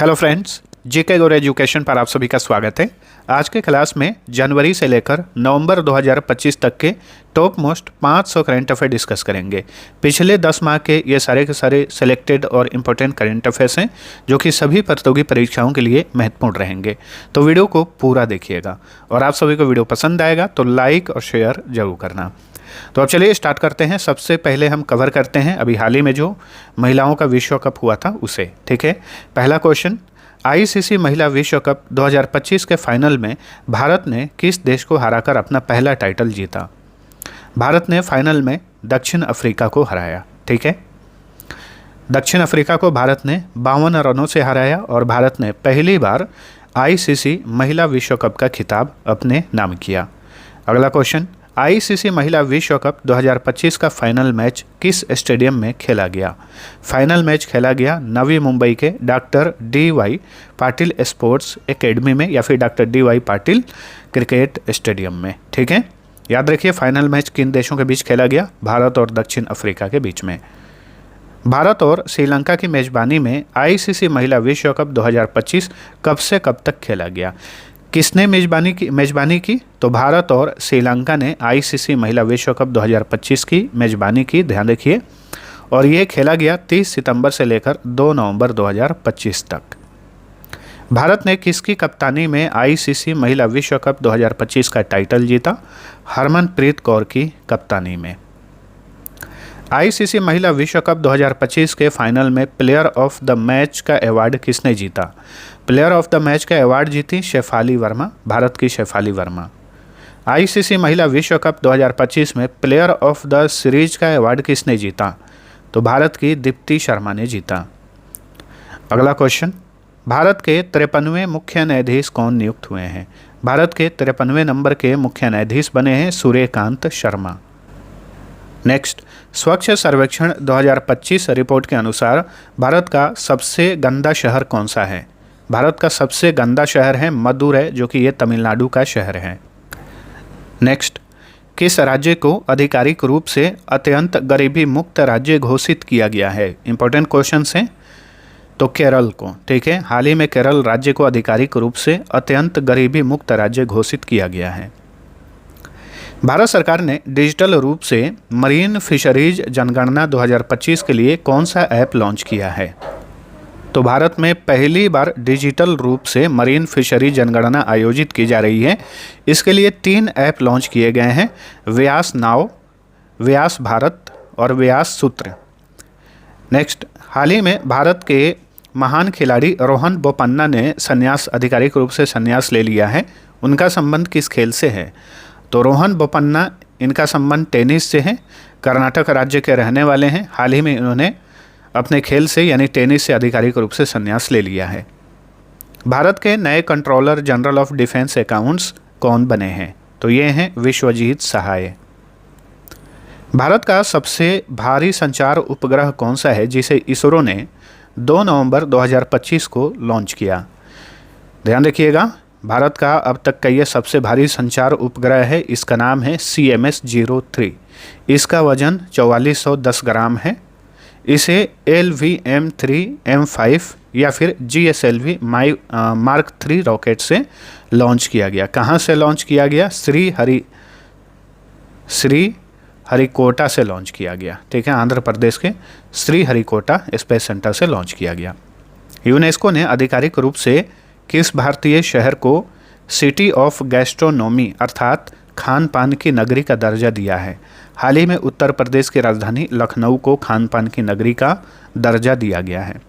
Hello friends, GK गौर education पर आप सभी का स्वागत है। आज के क्लास में जनवरी से लेकर नवंबर 2025 तक के top most 500 current affair discuss करेंगे। पिछले 10 माह के ये सारे के सारे सिलेक्टेड और इम्पोर्टेंट करंट अफेयर्स हैं जो कि सभी प्रतियोगी परीक्षाओं के लिए महत्वपूर्ण रहेंगे। तो वीडियो को पूरा देखिएगा और आप सभी को वीडियो पसंद आएगा तो लाइक और शेयर जरूर करना। तो अब चलिए स्टार्ट करते हैं। सबसे पहले हम कवर करते हैं अभी हाल ही में जो महिलाओं का विश्व कप हुआ था उसे। ठीक है, पहला क्वेश्चन, आईसीसी महिला विश्व कप 2025 के फाइनल में भारत ने किस देश को हराकर अपना पहला टाइटल जीता? भारत ने फाइनल में दक्षिण अफ्रीका को हराया। ठीक है, दक्षिण अफ्रीका को भारत ने 52 रनों से हराया और भारत ने पहली बार आईसीसी महिला विश्व कप का खिताब अपने नाम किया। अगला क्वेश्चन, आईसीसी महिला विश्व कप 2025 का फाइनल मैच किस स्टेडियम में खेला गया? फाइनल मैच खेला गया नवी मुंबई के doctor D.Y.. Patil sports academy में या फिर doctor D.Y.. Patil cricket stadium में। ठीक है, याद रखिए फाइनल मैच किन देशों के बीच खेला गया? भारत और दक्षिण अफ्रीका के बीच में। भारत और श्रीलंका की मेजबानी में आईसीसी महिला विश्व कप 2025 कब से कब तक खेला गया? किसने मेजबानी की? तो भारत और श्रीलंका ने आईसीसी महिला विश्व कप 2025 की मेजबानी की, ध्यान रखिए। और ये खेला गया 30 सितंबर से लेकर 2 नवंबर 2025 तक। भारत ने किसकी कप्तानी में आईसीसी महिला विश्व कप 2025 का टाइटल जीता? हरमनप्रीत कौर की कप्तानी में। आईसीसी महिला विश्व कप 2025 के फाइनल में प्लेयर ऑफ द मैच का अवार्ड किसने जीता? प्लेयर ऑफ द मैच का अवार्ड जीती शेफाली वर्मा, भारत की शेफाली वर्मा। आईसीसी महिला विश्व कप 2025 में प्लेयर ऑफ द सीरीज का अवार्ड किसने जीता? तो भारत की दीप्ति शर्मा ने जीता। अगला क्वेश्चन, भारत के 53वें मुख्य न्यायाधीश कौन नियुक्त हुए हैं? भारत के 53वें नंबर के मुख्य न्यायाधीश बने हैं सूर्यकांत शर्मा। नेक्स्ट, स्वच्छ सर्वेक्षण 2025 रिपोर्ट के अनुसार भारत का सबसे गंदा शहर कौन सा है? भारत का सबसे गंदा शहर है मदुरै, जो कि ये तमिलनाडु का शहर है। नेक्स्ट, किस राज्य को आधिकारिक रूप से अत्यंत गरीबी मुक्त राज्य घोषित किया गया है? इंपॉर्टेंट क्वेश्चन हैं। तो केरल को। ठीक है, हाल ही में केरल राज्य को आधिकारिक रूप से अत्यंत गरीबी मुक्त राज्य घोषित किया गया है। भारत सरकार ने डिजिटल रूप से मरीन फिशरीज जनगणना 2025 के लिए कौन सा ऐप लॉन्च किया है? तो भारत में पहली बार डिजिटल रूप से मरीन फिशरीज जनगणना आयोजित की जा रही है। इसके लिए 3 ऐप लॉन्च किए गए हैं, व्यास नाव, व्यास भारत और व्यास सूत्र। नेक्स्ट, हाल ही में भारत के महान खिलाड़ी रोहन बोपन्ना ने आधिकारिक रूप से संन्यास ले लिया है। उनका संबंध किस खेल से है? तो रोहन बोपन्ना, इनका संबंध टेनिस से है। कर्नाटक राज्य के रहने वाले हैं। हाल ही में इन्होंने अपने खेल से यानी टेनिस से आधिकारिक रूप से संन्यास ले लिया है। भारत के नए controller general of defence accounts कौन बने हैं? तो ये हैं विश्वजीत सहाय। भारत का सबसे भारी संचार उपग्रह कौन सा है जिसे इसरो ने 2 नवंबर 2025 को लॉन्च किया? ध्यान रखिएगा, भारत का अब तक का ये सबसे भारी संचार उपग्रह है। इसका नाम है CMS-03। इसका वजन 4410 ग्राम है। इसे LVM-3M5 या फिर GSLV मार्क 3 रॉकेट से लॉन्च किया गया। कहाँ से लॉन्च किया गया? श्रीहरिकोटा से लॉन्च किया गया। ठीक है, आंध्र प्रदेश के श्रीहरिकोटा स्पेस सेंटर से लॉन्च किया गया। यूनेस्को ने आधिकारिक रूप से किस भारतीय शहर को सिटी ऑफ गैस्ट्रोनोमी अर्थात खान पान की नगरी का दर्जा दिया है? हाल ही में उत्तर प्रदेश की राजधानी लखनऊ को खान पान की नगरी का दर्जा दिया गया है।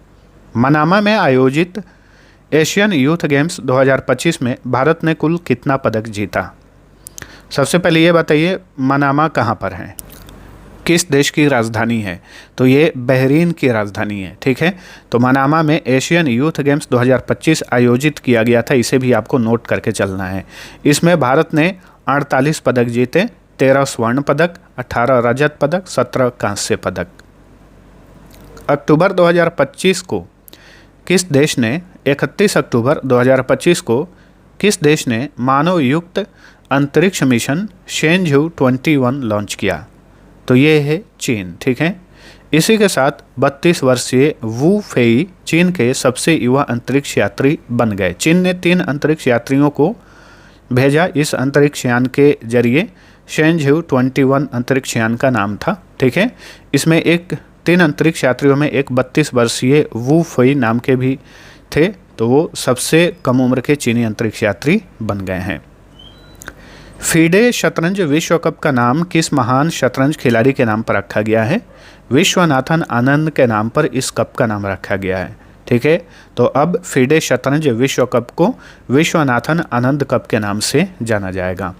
मनामा में आयोजित एशियन यूथ गेम्स 2025 में भारत ने कुल कितना पदक जीता? सबसे पहले ये बताइए, मनामा कहाँ पर है, किस देश की राजधानी है? तो ये बहरीन की राजधानी है। ठीक है, तो मनामा में एशियन यूथ गेम्स 2025 आयोजित किया गया था। इसे भी आपको नोट करके चलना है। इसमें भारत ने 48 पदक जीते, 13 स्वर्ण पदक, 18 रजत पदक, 17 कांस्य पदक। अक्टूबर 2025 को किस देश ने 31 अक्टूबर 2025 को किस देश ने मानव युक्त अंतरिक्ष मिशन शेनझू 21 लॉन्च किया? तो ये है चीन। ठीक है, इसी के साथ 32 वर्षीय वू फेई चीन के सबसे युवा अंतरिक्ष यात्री बन गए। चीन ने 3 अंतरिक्ष यात्रियों को भेजा। इस अंतरिक्ष यान के जरिए शेनझू 21 अंतरिक्ष यान का नाम था। ठीक है, इसमें 3 अंतरिक्ष यात्रियों में एक 32 वर्षीय वू फेई नाम के भी थे, तो वो सबसे कम उम्र के चीनी अंतरिक्ष यात्री बन गए हैं। फीडे शतरंज विश्व कप का नाम किस महान शतरंज खिलाड़ी के नाम पर रखा गया है? विश्वनाथन आनंद के नाम पर इस कप का नाम रखा गया है। ठीक है, तो अब फीडे शतरंज विश्व कप को विश्वनाथन आनंद कप के नाम से जाना जाएगा।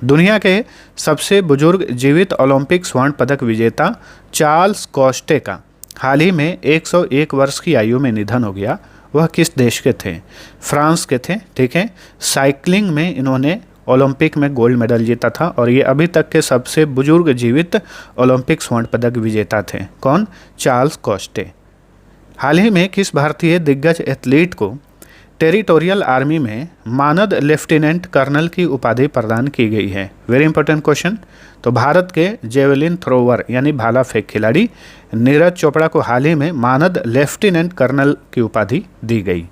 दुनिया के सबसे बुजुर्ग जीवित ओलंपिक स्वर्ण पदक विजेता चार्ल्स कोस्टे का हाल ही में 101 वर्ष की आयु में निधन हो गया। वह किस देश के थे? फ्रांस के थे। ठीक है, साइकिलिंग में इन्होंने ओलंपिक में गोल्ड मेडल जीता था और ये अभी तक के सबसे बुजुर्ग जीवित ओलंपिक स्वर्ण पदक विजेता थे। कौन? Charles costae. हाल ही में किस भारतीय दिग्गज एथलीट को टेरिटोरियल आर्मी में मानद लेफ्टिनेंट कर्नल की उपाधि प्रदान की गई है? Very important question. तो भारत के जेवलिन थ्रोवर यानी भाला फेंक खिलाड़ी नीरज चोपड़ा को हाल ही में मानद लेफ्टिनेंट कर्नल की उपाधि दी गई।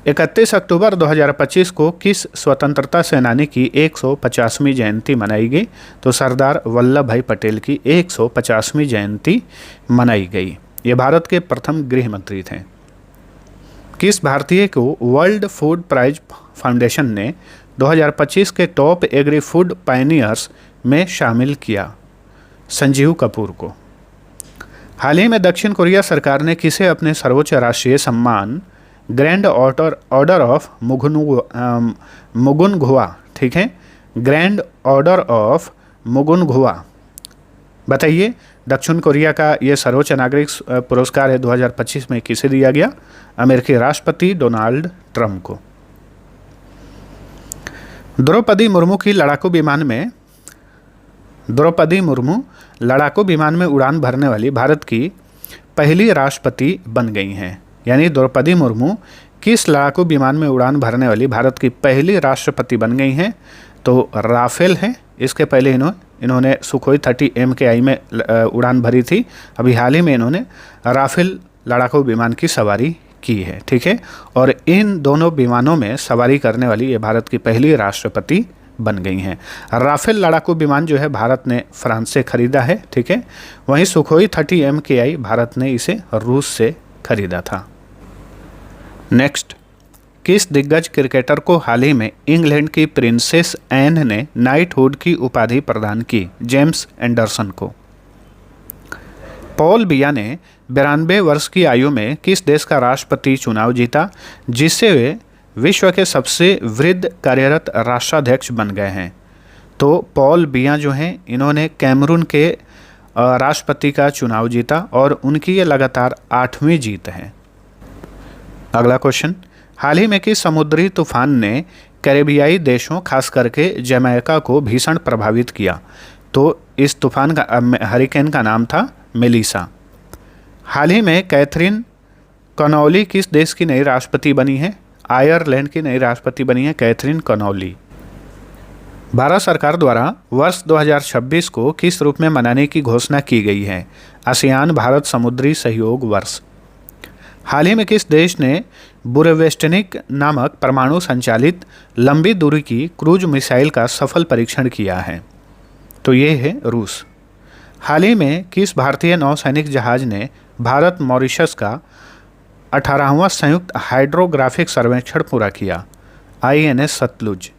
31 अक्टूबर 2025 को किस स्वतंत्रता सेनानी की 150वीं जयंती मनाई गई? तो सरदार वल्लभ भाई पटेल की 150वीं जयंती मनाई गई। ये भारत के प्रथम गृह मंत्री थे। किस भारतीय को वर्ल्ड फूड प्राइज फाउंडेशन ने 2025 के टॉप एग्री फूड पायनियर्स में शामिल किया? संजीव कपूर को। हाल ही में दक्षिण कोरिया सरकार ने किसे अपने सर्वोच्च राष्ट्रीय सम्मान ग्रैंड ऑर्डर ऑफ मुगुनघुआ, ठीक है, ग्रैंड ऑर्डर ऑफ मुगुनघुआ, बताइए दक्षिण कोरिया का ये सर्वोच्च नागरिक पुरस्कार है 2025 में किसे दिया गया? अमेरिकी राष्ट्रपति डोनाल्ड ट्रंप को। द्रौपदी मुर्मू लड़ाकू विमान में उड़ान भरने वाली भारत की पहली राष्ट्रपति बन गई हैं। यानी द्रौपदी मुर्मू किस लड़ाकू विमान में उड़ान भरने वाली भारत की पहली राष्ट्रपति बन गई हैं? तो राफेल है। इसके पहले इन्होंने सुखोई 30 MKI में उड़ान भरी थी। अभी हाल ही में इन्होंने राफेल लड़ाकू विमान की सवारी की है। ठीक है, और इन दोनों विमानों में सवारी करने वाली ये भारत की पहली राष्ट्रपति बन गई हैं। राफेल लड़ाकू विमान जो है भारत ने फ्रांस से खरीदा है। ठीक है, वहीं सुखोई 30 MKI भारत ने इसे रूस से खरीदा था। नेक्स्ट, किस दिग्गज क्रिकेटर को हाल ही में इंग्लैंड की प्रिंसेस एन ने नाइटहुड की उपाधि प्रदान की? जेम्स एंडरसन को। पॉल बिया ने 92 वर्ष की आयु में किस देश का राष्ट्रपति चुनाव जीता, जिससे वे विश्व के सबसे वृद्ध कार्यरत राष्ट्राध्यक्ष बन गए हैं? तो पॉल बिया जो हैं इन्होंने कैमरून के राष्ट्रपति का चुनाव जीता और उनकी ये लगातार 8वीं जीत है। अगला क्वेश्चन, हाल ही में किस समुद्री तूफान ने कैरेबियाई देशों खास करके जमैका को भीषण प्रभावित किया? तो इस तूफान का हरिकेन का नाम था मेलिसा। हाल ही में कैथरीन कनौली किस देश की नई राष्ट्रपति बनी है? आयरलैंड की नई राष्ट्रपति बनी है कैथरीन कनौली। भारत सरकार द्वारा वर्ष 2026 को किस रूप में मनाने की घोषणा की गई है? आसियान भारत समुद्री सहयोग वर्ष। हाल ही में किस देश ने बुरेवेस्टनिक नामक परमाणु संचालित लंबी दूरी की क्रूज मिसाइल का सफल परीक्षण किया है? तो ये है रूस। हाल ही में किस भारतीय नौसैनिक जहाज ने भारत मॉरिशस का 18वां संयुक्त हाइड्रोग्राफिक सर्वेक्षण पूरा किया? INS सतलुज।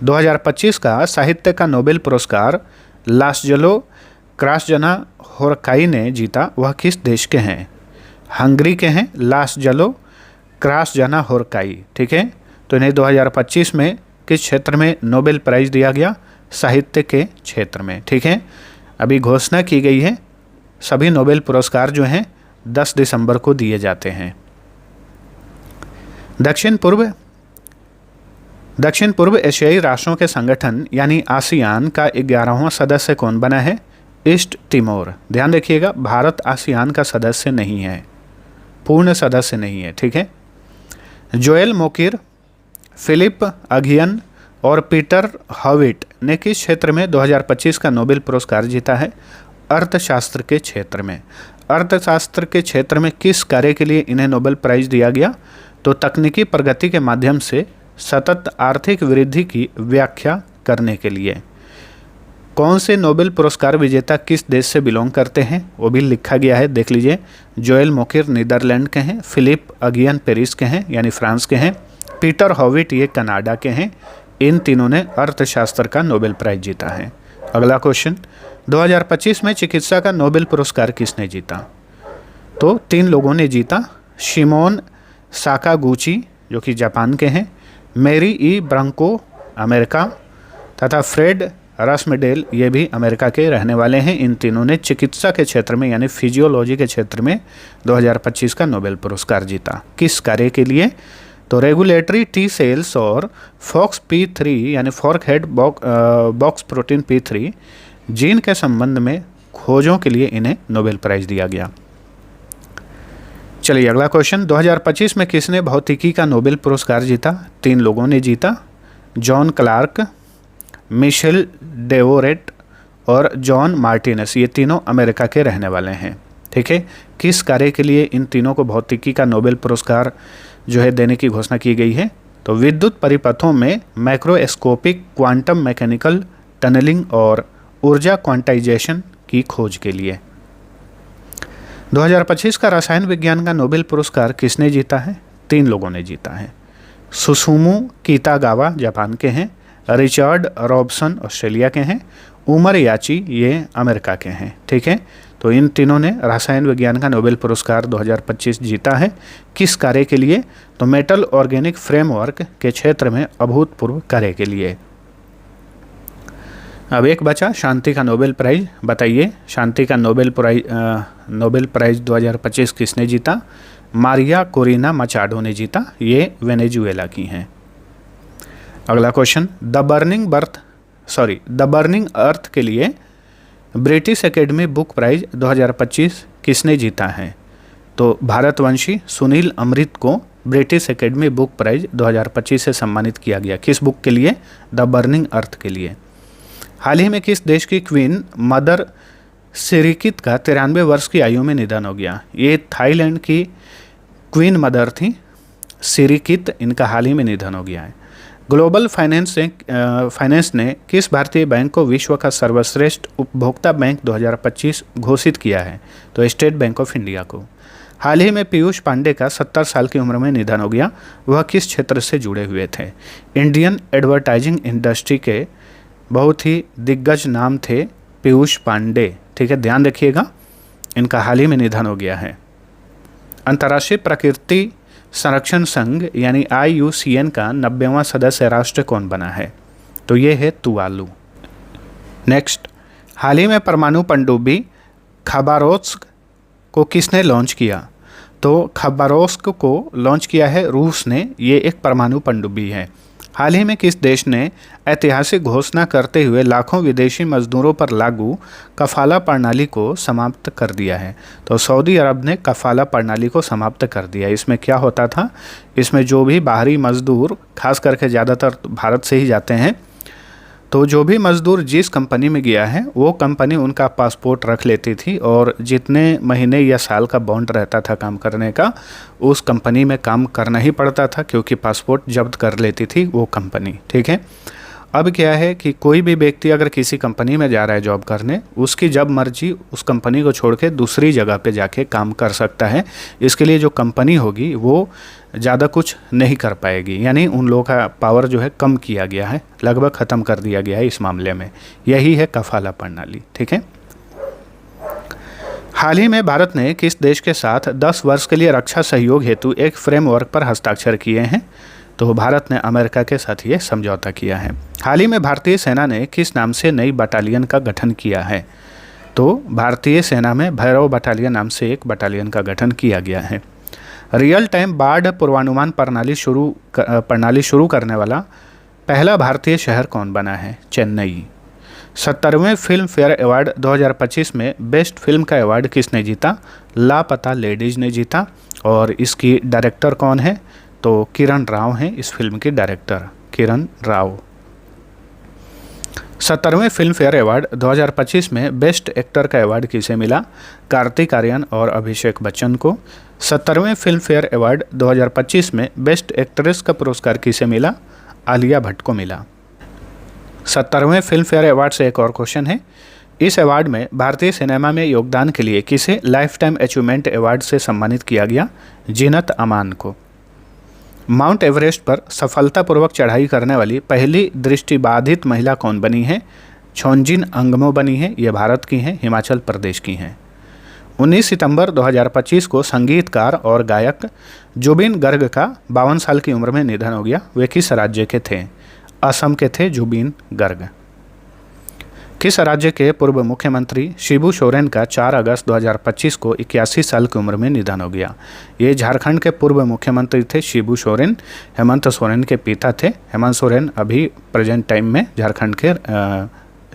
2025 का साहित्य का नोबेल पुरस्कार लास्जलो क्रासजना होरकाई ने जीता। वह किस देश के हैं? हंगरी के हैं लास्जलो क्रासजना होरकाई। ठीक है, तो इन्हें 2025 में किस क्षेत्र में नोबेल प्राइज़ दिया गया? साहित्य के क्षेत्र में। ठीक है, अभी घोषणा की गई है। सभी नोबेल पुरस्कार जो हैं 10 दिसंबर को दिए जाते हैं। दक्षिण पूर्व एशियाई राष्ट्रों के संगठन यानी आसियान का 11वां सदस्य कौन बना है? East Timor. ध्यान रखिएगा, भारत आसियान का सदस्य नहीं है, पूर्ण सदस्य नहीं है। ठीक है, जोएल मोकिर, फिलिप अगियन और पीटर हॉविट ने किस क्षेत्र में 2025 का नोबेल पुरस्कार जीता है? अर्थशास्त्र के क्षेत्र में। अर्थशास्त्र के क्षेत्र में किस कार्य के लिए इन्हें नोबेल प्राइज़ दिया गया? तो तकनीकी प्रगति के माध्यम से सतत आर्थिक वृद्धि की व्याख्या करने के लिए। कौन से नोबेल पुरस्कार विजेता किस देश से बिलोंग करते हैं, वो भी लिखा गया है, देख लीजिए। जोएल मोकिर नीदरलैंड के हैं, फिलिप अगियन पेरिस के हैं यानी फ्रांस के हैं, पीटर हॉविट ये कनाडा के हैं। इन तीनों ने अर्थशास्त्र का नोबेल प्राइज जीता है। अगला क्वेश्चन, 2025 में चिकित्सा का नोबेल पुरस्कार किसने जीता? तो 3 लोगों ने जीता। शिमोन साकागुची जो कि जापान के हैं, मैरी ई ब्रांको अमेरिका, तथा फ्रेड रास्मेडेल ये भी अमेरिका के रहने वाले हैं। इन तीनों ने चिकित्सा के क्षेत्र में यानी फिजियोलॉजी के क्षेत्र में 2025 का नोबेल पुरस्कार जीता। किस कार्य के लिए? तो रेगुलेटरी टी सेल्स और फॉक्स P3 यानी fork head box protein P3 gene के संबंध में खोजों के लिए इन्हें नोबेल प्राइज दिया गया। चलिए अगला क्वेश्चन, 2025 में किसने भौतिकी का नोबेल पुरस्कार जीता? 3 लोगों ने जीता। जॉन क्लार्क, मिशेल डेवोरेट और जॉन मार्टिनेस, ये तीनों अमेरिका के रहने वाले हैं। ठीक है, किस कार्य के लिए इन तीनों को भौतिकी का नोबेल पुरस्कार जो है देने की घोषणा की गई है? तो विद्युत परिपथों में मैक्रोस्कोपिक क्वांटम मैकेनिकल टनलिंग और ऊर्जा क्वांटाइजेशन की खोज के लिए। 2025 का रसायन विज्ञान का नोबेल पुरस्कार किसने जीता है? 3 लोगों ने जीता है। सुसुमु कीतागावा जापान के हैं, रिचर्ड रॉबसन ऑस्ट्रेलिया के हैं, उमर याची ये अमेरिका के हैं। ठीक है, तो इन तीनों ने रसायन विज्ञान का नोबेल पुरस्कार 2025 जीता है। किस कार्य के लिए? तो मेटल ऑर्गेनिक फ्रेमवर्क के क्षेत्र में अभूतपूर्व कार्य के लिए। अब एक बचा शांति का नोबेल प्राइज। बताइए, शांति का नोबेल प्राइज 2025 किसने जीता? मारिया कोरिना मचाडो ने जीता, ये वेनेजुएला की हैं। अगला क्वेश्चन, द बर्निंग अर्थ के लिए ब्रिटिश एकेडमी बुक प्राइज 2025 किसने जीता है? तो भारतवंशी सुनील अमृत को ब्रिटिश एकेडमी बुक प्राइज 2025 से सम्मानित किया गया। किस बुक के लिए? द बर्निंग अर्थ के लिए। हाल ही में किस देश की क्वीन मदर सिरिकित का 93 वर्ष की आयु में निधन हो गया? ये थाईलैंड की क्वीन मदर थी सिरिकित, इनका हाल ही में निधन हो गया है। ग्लोबल फाइनेंस ने किस भारतीय बैंक को विश्व का सर्वश्रेष्ठ उपभोक्ता बैंक 2025 घोषित किया है? तो स्टेट बैंक ऑफ इंडिया को। हाल ही में पीयूष पांडे का 70 साल की उम्र में निधन हो गया। वह किस क्षेत्र से जुड़े हुए थे? इंडियन एडवर्टाइजिंग इंडस्ट्री के बहुत ही दिग्गज नाम थे पीयूष पांडे। ठीक है, ध्यान रखिएगा, इनका हाल ही में निधन हो गया है। अंतर्राष्ट्रीय प्रकृति संरक्षण संघ यानी IUCN का 90वां सदस्य राष्ट्र कौन बना है? तो ये है तुवालू। नेक्स्ट, हाल ही में परमाणु पनडुब्बी खबारोव्स्क को किसने लॉन्च किया? तो खबारोव्स्क को लॉन्च किया है रूस ने, ये एक परमाणु पनडुब्बी है। हाल ही में किस देश ने ऐतिहासिक घोषणा करते हुए लाखों विदेशी मजदूरों पर लागू कफाला प्रणाली को समाप्त कर दिया है? तो सऊदी अरब ने कफाला प्रणाली को समाप्त कर दिया। इसमें क्या होता था? इसमें जो भी बाहरी मजदूर, खास करके ज़्यादातर भारत से ही जाते हैं, तो जो भी मज़दूर जिस कंपनी में गया है वो कंपनी उनका पासपोर्ट रख लेती थी और जितने महीने या साल का बॉन्ड रहता था काम करने का, उस कंपनी में काम करना ही पड़ता था क्योंकि पासपोर्ट जब्त कर लेती थी वो कंपनी। ठीक है, अब क्या है कि कोई भी व्यक्ति अगर किसी कंपनी में जा रहा है जॉब करने, उसकी जब मर्जी उस कंपनी को छोड़ के दूसरी जगह पे जाके काम कर सकता है। इसके लिए जो कंपनी होगी वो ज़्यादा कुछ नहीं कर पाएगी, यानी उन लोगों का पावर जो है कम किया गया है, लगभग ख़त्म कर दिया गया है इस मामले में। यही है कफाला प्रणाली। ठीक है, हाल ही में भारत ने किस देश के साथ 10 वर्ष के लिए रक्षा सहयोग हेतु एक फ्रेमवर्क पर हस्ताक्षर किए हैं? तो भारत ने अमेरिका के साथ ये समझौता किया है। हाल ही में भारतीय सेना ने किस नाम से नई बटालियन का गठन किया है? तो भारतीय सेना में भैरव बटालियन नाम से एक बटालियन का गठन किया गया है। रियल टाइम बाढ़ पूर्वानुमान प्रणाली शुरू करने वाला पहला भारतीय शहर कौन बना है? चेन्नई। 70वें फिल्म फेयर अवार्ड 2025 में बेस्ट फिल्म का अवार्ड किसने जीता? लापता लेडीज ने जीता। और इसकी डायरेक्टर कौन है? तो किरण राव हैं इस फिल्म की director, Kiran Rao. 70वें film fair award 2025 में बेस्ट एक्टर का अवार्ड किसे मिला? कार्तिक आर्यन और अभिषेक बच्चन को। 70वें फिल्म फेयर अवार्ड 2025 में बेस्ट एक्ट्रेस का पुरस्कार किसे मिला? आलिया भट्ट को मिला। 70वें फिल्म फेयर अवार्ड से एक और क्वेश्चन है, इस अवार्ड में भारतीय सिनेमा में योगदान के लिए किसे लाइफ टाइम अचीवमेंट अवार्ड से सम्मानित किया गया? जीनत अमान को। माउंट एवरेस्ट पर सफलतापूर्वक चढ़ाई करने वाली पहली दृष्टिबाधित महिला कौन बनी है? छोंजिन अंगमो बनी है। ये भारत की हैं, हिमाचल प्रदेश की हैं। 19 सितंबर 2025 को संगीतकार और गायक जुबिन गर्ग का 52 साल की उम्र में निधन हो गया। वे किस राज्य के थे? असम के थे जुबिन गर्ग। किस राज्य के पूर्व मुख्यमंत्री शिबू सोरेन का 4 अगस्त 2025 को 81 साल की उम्र में निधन हो गया? ये झारखंड के पूर्व मुख्यमंत्री थे शिबू सोरेन, हेमंत सोरेन के पिता थे। हेमंत सोरेन अभी प्रेजेंट टाइम में झारखंड के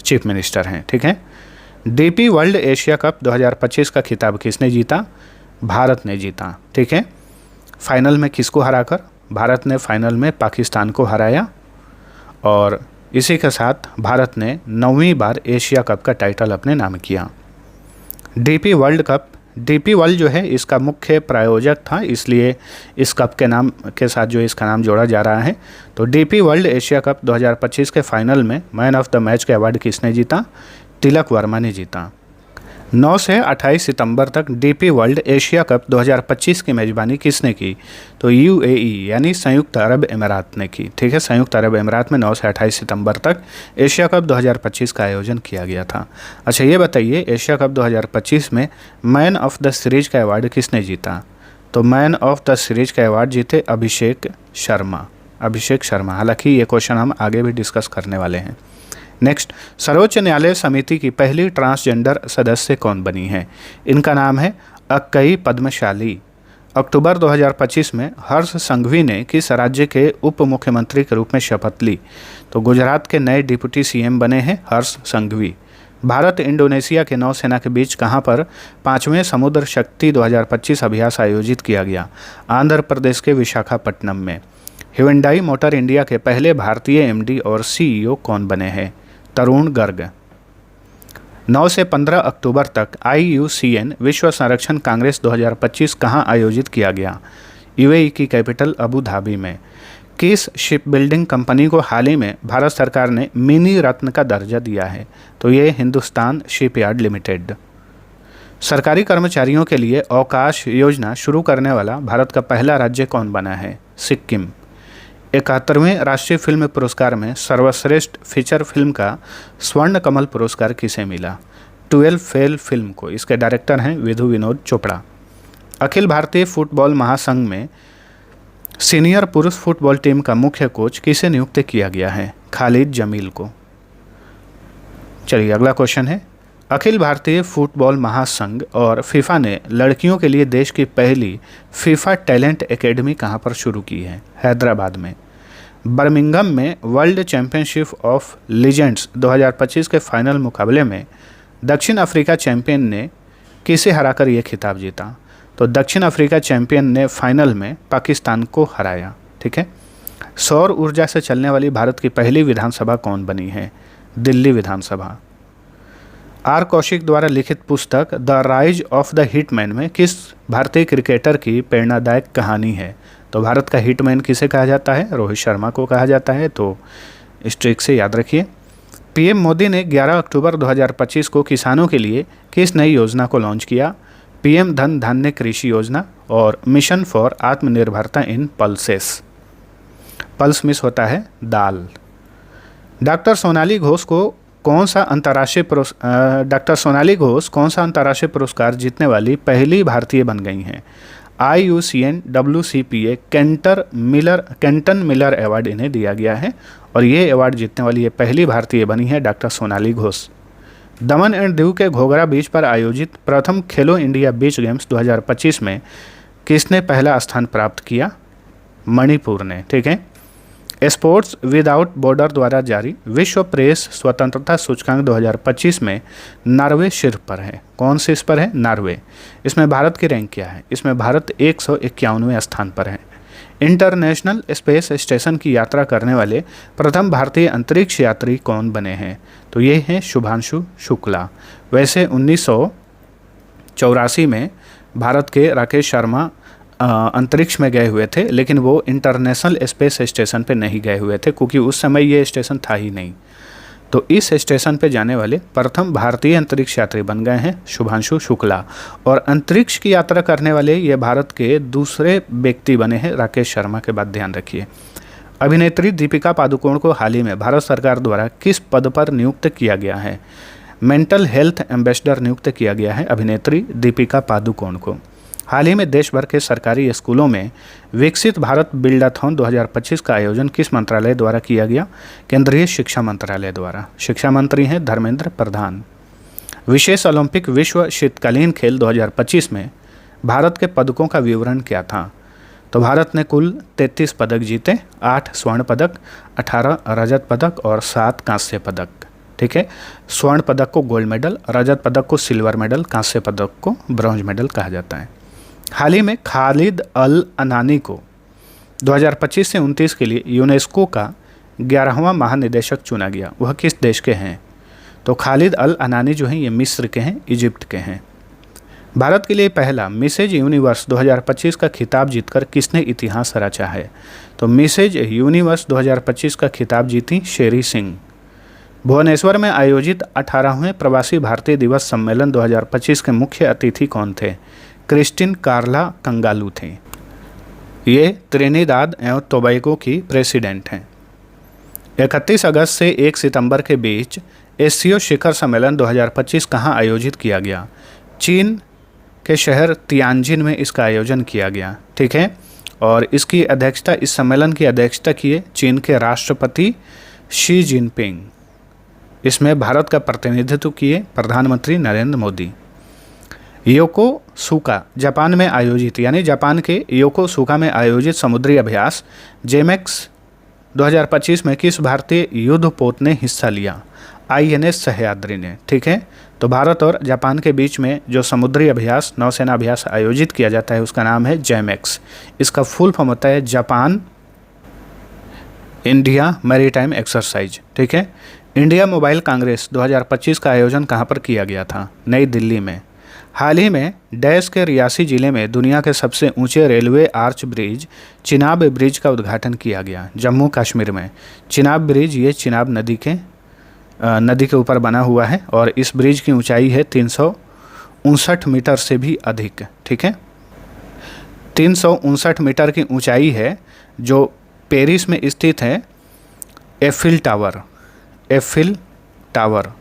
चीफ मिनिस्टर हैं। ठीक है। डीपी वर्ल्ड एशिया कप 2025 का खिताब किसने जीता? भारत ने जीता। ठीक है। फाइनल में किसको हराकर? भारत ने फाइनल में पाकिस्तान को हराया और इसी के साथ भारत ने 9वीं बार एशिया कप का टाइटल अपने नाम किया। DP world cup, DP world जो है इसका मुख्य प्रायोजक था, इसलिए इस कप के नाम के साथ जो इसका नाम जोड़ा जा रहा है। तो डीपी वर्ल्ड एशिया कप 2025 के फाइनल में मैन ऑफ द मैच का अवार्ड किसने जीता? तिलक वर्मा ने जीता। 9 से 28 सितंबर तक डीपी वर्ल्ड एशिया कप 2025 की मेज़बानी किसने की? तो यूएई यानी संयुक्त अरब अमीरात ने की। ठीक है। संयुक्त अरब अमीरात में 9 से 28 सितंबर तक एशिया कप 2025 का आयोजन किया गया था। अच्छा, ये बताइए एशिया कप 2025 में मैन ऑफ द सीरीज का अवार्ड किसने जीता? तो मैन ऑफ द सीरीज का अवार्ड जीते अभिषेक शर्मा। अभिषेक शर्मा। हालांकि ये क्वेश्चन हम आगे भी डिस्कस करने वाले हैं। नेक्स्ट, सर्वोच्च न्यायालय समिति की पहली ट्रांसजेंडर सदस्य कौन बनी है? इनका नाम है अक्कई पद्मशाली। अक्टूबर 2025 में हर्ष संघवी ने किस राज्य के उप मुख्यमंत्री के रूप में शपथ ली? तो गुजरात के नए डिप्टी सीएम बने हैं हर्ष संघवी। भारत इंडोनेशिया के नौसेना के बीच कहां पर 5वें समुद्र शक्ति 2025 अभ्यास आयोजित किया गया? आंध्र प्रदेश के विशाखापट्टनम में। ह्युंडई मोटर इंडिया के पहले भारतीय एमडी और सीईओ कौन बने हैं? तरुण गर्ग। 9 से 15 अक्टूबर तक IUCN विश्व संरक्षण कांग्रेस 2025 कहां आयोजित किया गया? यूएई की कैपिटल अबू धाबी में। किस शिप बिल्डिंग कंपनी को हाल ही में भारत सरकार ने मिनी रत्न का दर्जा दिया है? तो ये हिंदुस्तान शिपयार्ड लिमिटेड। सरकारी कर्मचारियों के लिए अवकाश योजना शुरू करने वाला भारत का पहला राज्य कौन बना है? सिक्किम। 71वें राष्ट्रीय फिल्म पुरस्कार में सर्वश्रेष्ठ फीचर फिल्म का स्वर्ण कमल पुरस्कार किसे मिला? 12 फेल फिल्म को। इसके डायरेक्टर हैं विधु विनोद चोपड़ा। अखिल भारतीय फुटबॉल महासंघ में सीनियर पुरुष फुटबॉल टीम का मुख्य कोच किसे नियुक्त किया गया है? खालिद जमील को। चलिए अगला क्वेश्चन है, अखिल भारतीय फुटबॉल महासंघ और फीफा ने लड़कियों के लिए देश की पहली फीफा टैलेंट एकेडमी कहां पर शुरू की है? हैदराबाद में। बर्मिंघम में वर्ल्ड चैंपियनशिप ऑफ लीजेंड्स 2025 के फाइनल मुकाबले में दक्षिण अफ्रीका चैंपियन ने किसे हराकर यह खिताब जीता? तो दक्षिण अफ्रीका चैंपियन ने फाइनल में पाकिस्तान को हराया। ठीक है। सौर ऊर्जा से चलने वाली भारत की पहली विधानसभा कौन बनी है? दिल्ली विधानसभा। आर कौशिक द्वारा लिखित पुस्तक the rise of the hitman में किस भारतीय क्रिकेटर की प्रेरणादायक कहानी है? तो भारत का हिटमैन किसे कहा जाता है? रोहित शर्मा को कहा जाता है। तो इस ट्रिक से याद रखिए। पीएम मोदी ने 11 अक्टूबर 2025 को किसानों के लिए किस नई योजना को लॉन्च किया? पीएम धन धान्य कृषि योजना और मिशन फॉर आत्मनिर्भरता इन पल्सेस। पल्स मिस होता है दाल। डॉक्टर सोनाली घोष कौन सा अंतर्राष्ट्रीय पुरस्कार जीतने वाली पहली भारतीय बन गई हैं? IUCN WCPA केंटन मिलर अवार्ड इन्हें दिया गया है और ये अवार्ड जीतने वाली ये पहली भारतीय बनी है doctor Sonali Ghosh. Daman and Diu के घोघरा बीच पर आयोजित प्रथम खेलो इंडिया बीच गेम्स 2025 में किसने पहला स्थान प्राप्त किया? मणिपुर ने। ठीक है। स्पोर्ट्स विदाउट बॉर्डर द्वारा जारी विश्व प्रेस स्वतंत्रता सूचकांक 2025 में नॉर्वे शीर्ष पर है। कौन शीर्ष पर है? नॉर्वे। इसमें भारत की रैंक क्या है? इसमें भारत 151वें स्थान पर है। इंटरनेशनल स्पेस स्टेशन की यात्रा करने वाले प्रथम भारतीय अंतरिक्ष यात्री कौन बने हैं? तो ये हैं शुभांशु शुक्ला। वैसे 1984 में भारत के राकेश शर्मा अंतरिक्ष में गए हुए थे, लेकिन वो इंटरनेशनल स्पेस स्टेशन पे नहीं गए हुए थे क्योंकि उस समय ये स्टेशन था ही नहीं। तो इस स्टेशन पे जाने वाले प्रथम भारतीय अंतरिक्ष यात्री बन गए हैं शुभांशु शुक्ला। और अंतरिक्ष की यात्रा करने वाले ये भारत के दूसरे व्यक्ति बने हैं राकेश शर्मा के बाद, ध्यान रखिए। अभिनेत्री दीपिका पादुकोण को हाल ही में भारत सरकार द्वारा किस पद पर नियुक्त किया गया है? मेंटल हेल्थ एम्बेसडर नियुक्त किया गया है अभिनेत्री दीपिका पादुकोण को। हाल ही में देश भर के सरकारी स्कूलों में विकसित भारत बिल्डाथॉन 2025 का आयोजन किस मंत्रालय द्वारा किया गया? केंद्रीय शिक्षा मंत्रालय द्वारा। शिक्षा मंत्री हैं धर्मेंद्र प्रधान। विशेष ओलंपिक विश्व शीतकालीन खेल 2025 में भारत के पदकों का विवरण क्या था? तो भारत ने कुल 33 पदक जीते, 8 स्वर्ण पदक, 18 रजत पदक और 7 कांस्य पदक। ठीक है, स्वर्ण पदक को गोल्ड मेडल, रजत पदक को सिल्वर मेडल, कांस्य पदक को ब्रॉन्ज मेडल कहा जाता है। हाल ही में खालिद अल अनानी को 2025 से 29 के लिए यूनेस्को का 11वां महानिदेशक चुना गया। वह किस देश के हैं? तो खालिद अल अनानी जो हैं ये मिस्र के हैं, इजिप्ट के हैं। भारत के लिए पहला मिसेज यूनिवर्स 2025 का खिताब जीतकर किसने इतिहास रचा है? तो मिसेज यूनिवर्स 2025 का खिताब जीती शेरी सिंह। भुवनेश्वर में आयोजित 18वें प्रवासी भारतीय दिवस सम्मेलन 2025 के मुख्य अतिथि कौन थे? क्रिस्टिन कार्ला कंगालू थे। ये त्रिनिदाद एवं टोबैगो की प्रेसिडेंट हैं। 31 अगस्त से 1 सितंबर के बीच एससीओ शिखर सम्मेलन 2025 कहाँ आयोजित किया गया? चीन के शहर तियानजिन में इसका आयोजन किया गया। ठीक है, और इसकी अध्यक्षता, इस सम्मेलन की अध्यक्षता किए चीन के राष्ट्रपति शी जिनपिंग। इसमें भारत का प्रतिनिधित्व किए प्रधानमंत्री नरेंद्र मोदी। योकोसुका जापान में आयोजित, यानी जापान के योकोसुका में आयोजित समुद्री अभ्यास जेमेक्स 2025 में किस भारतीय युद्धपोत ने हिस्सा लिया? आईएनएस सह्याद्री ने। ठीक है, तो भारत और जापान के बीच में जो समुद्री अभ्यास, नौसेना अभ्यास आयोजित किया जाता है उसका नाम है जेमेक्स। इसका फुल फॉर्म होता है जापान इंडिया मैरीटाइम एक्सरसाइज। ठीक है, इंडिया मोबाइल कांग्रेस 2025 का आयोजन कहाँ पर किया गया था? नई दिल्ली में। हाल ही में डैश के रियासी जिले में दुनिया के सबसे ऊंचे railway arch bridge Chenab bridge का उद्घाटन किया गया, जम्मू कश्मीर में। चिनाब ब्रिज ये चिनाब नदी के ऊपर बना हुआ है और इस ब्रिज की ऊंचाई है 359 मीटर से भी अधिक। ठीक है, 359 मीटर की ऊंचाई है, जो पेरिस में स्थित है एफिल टावर,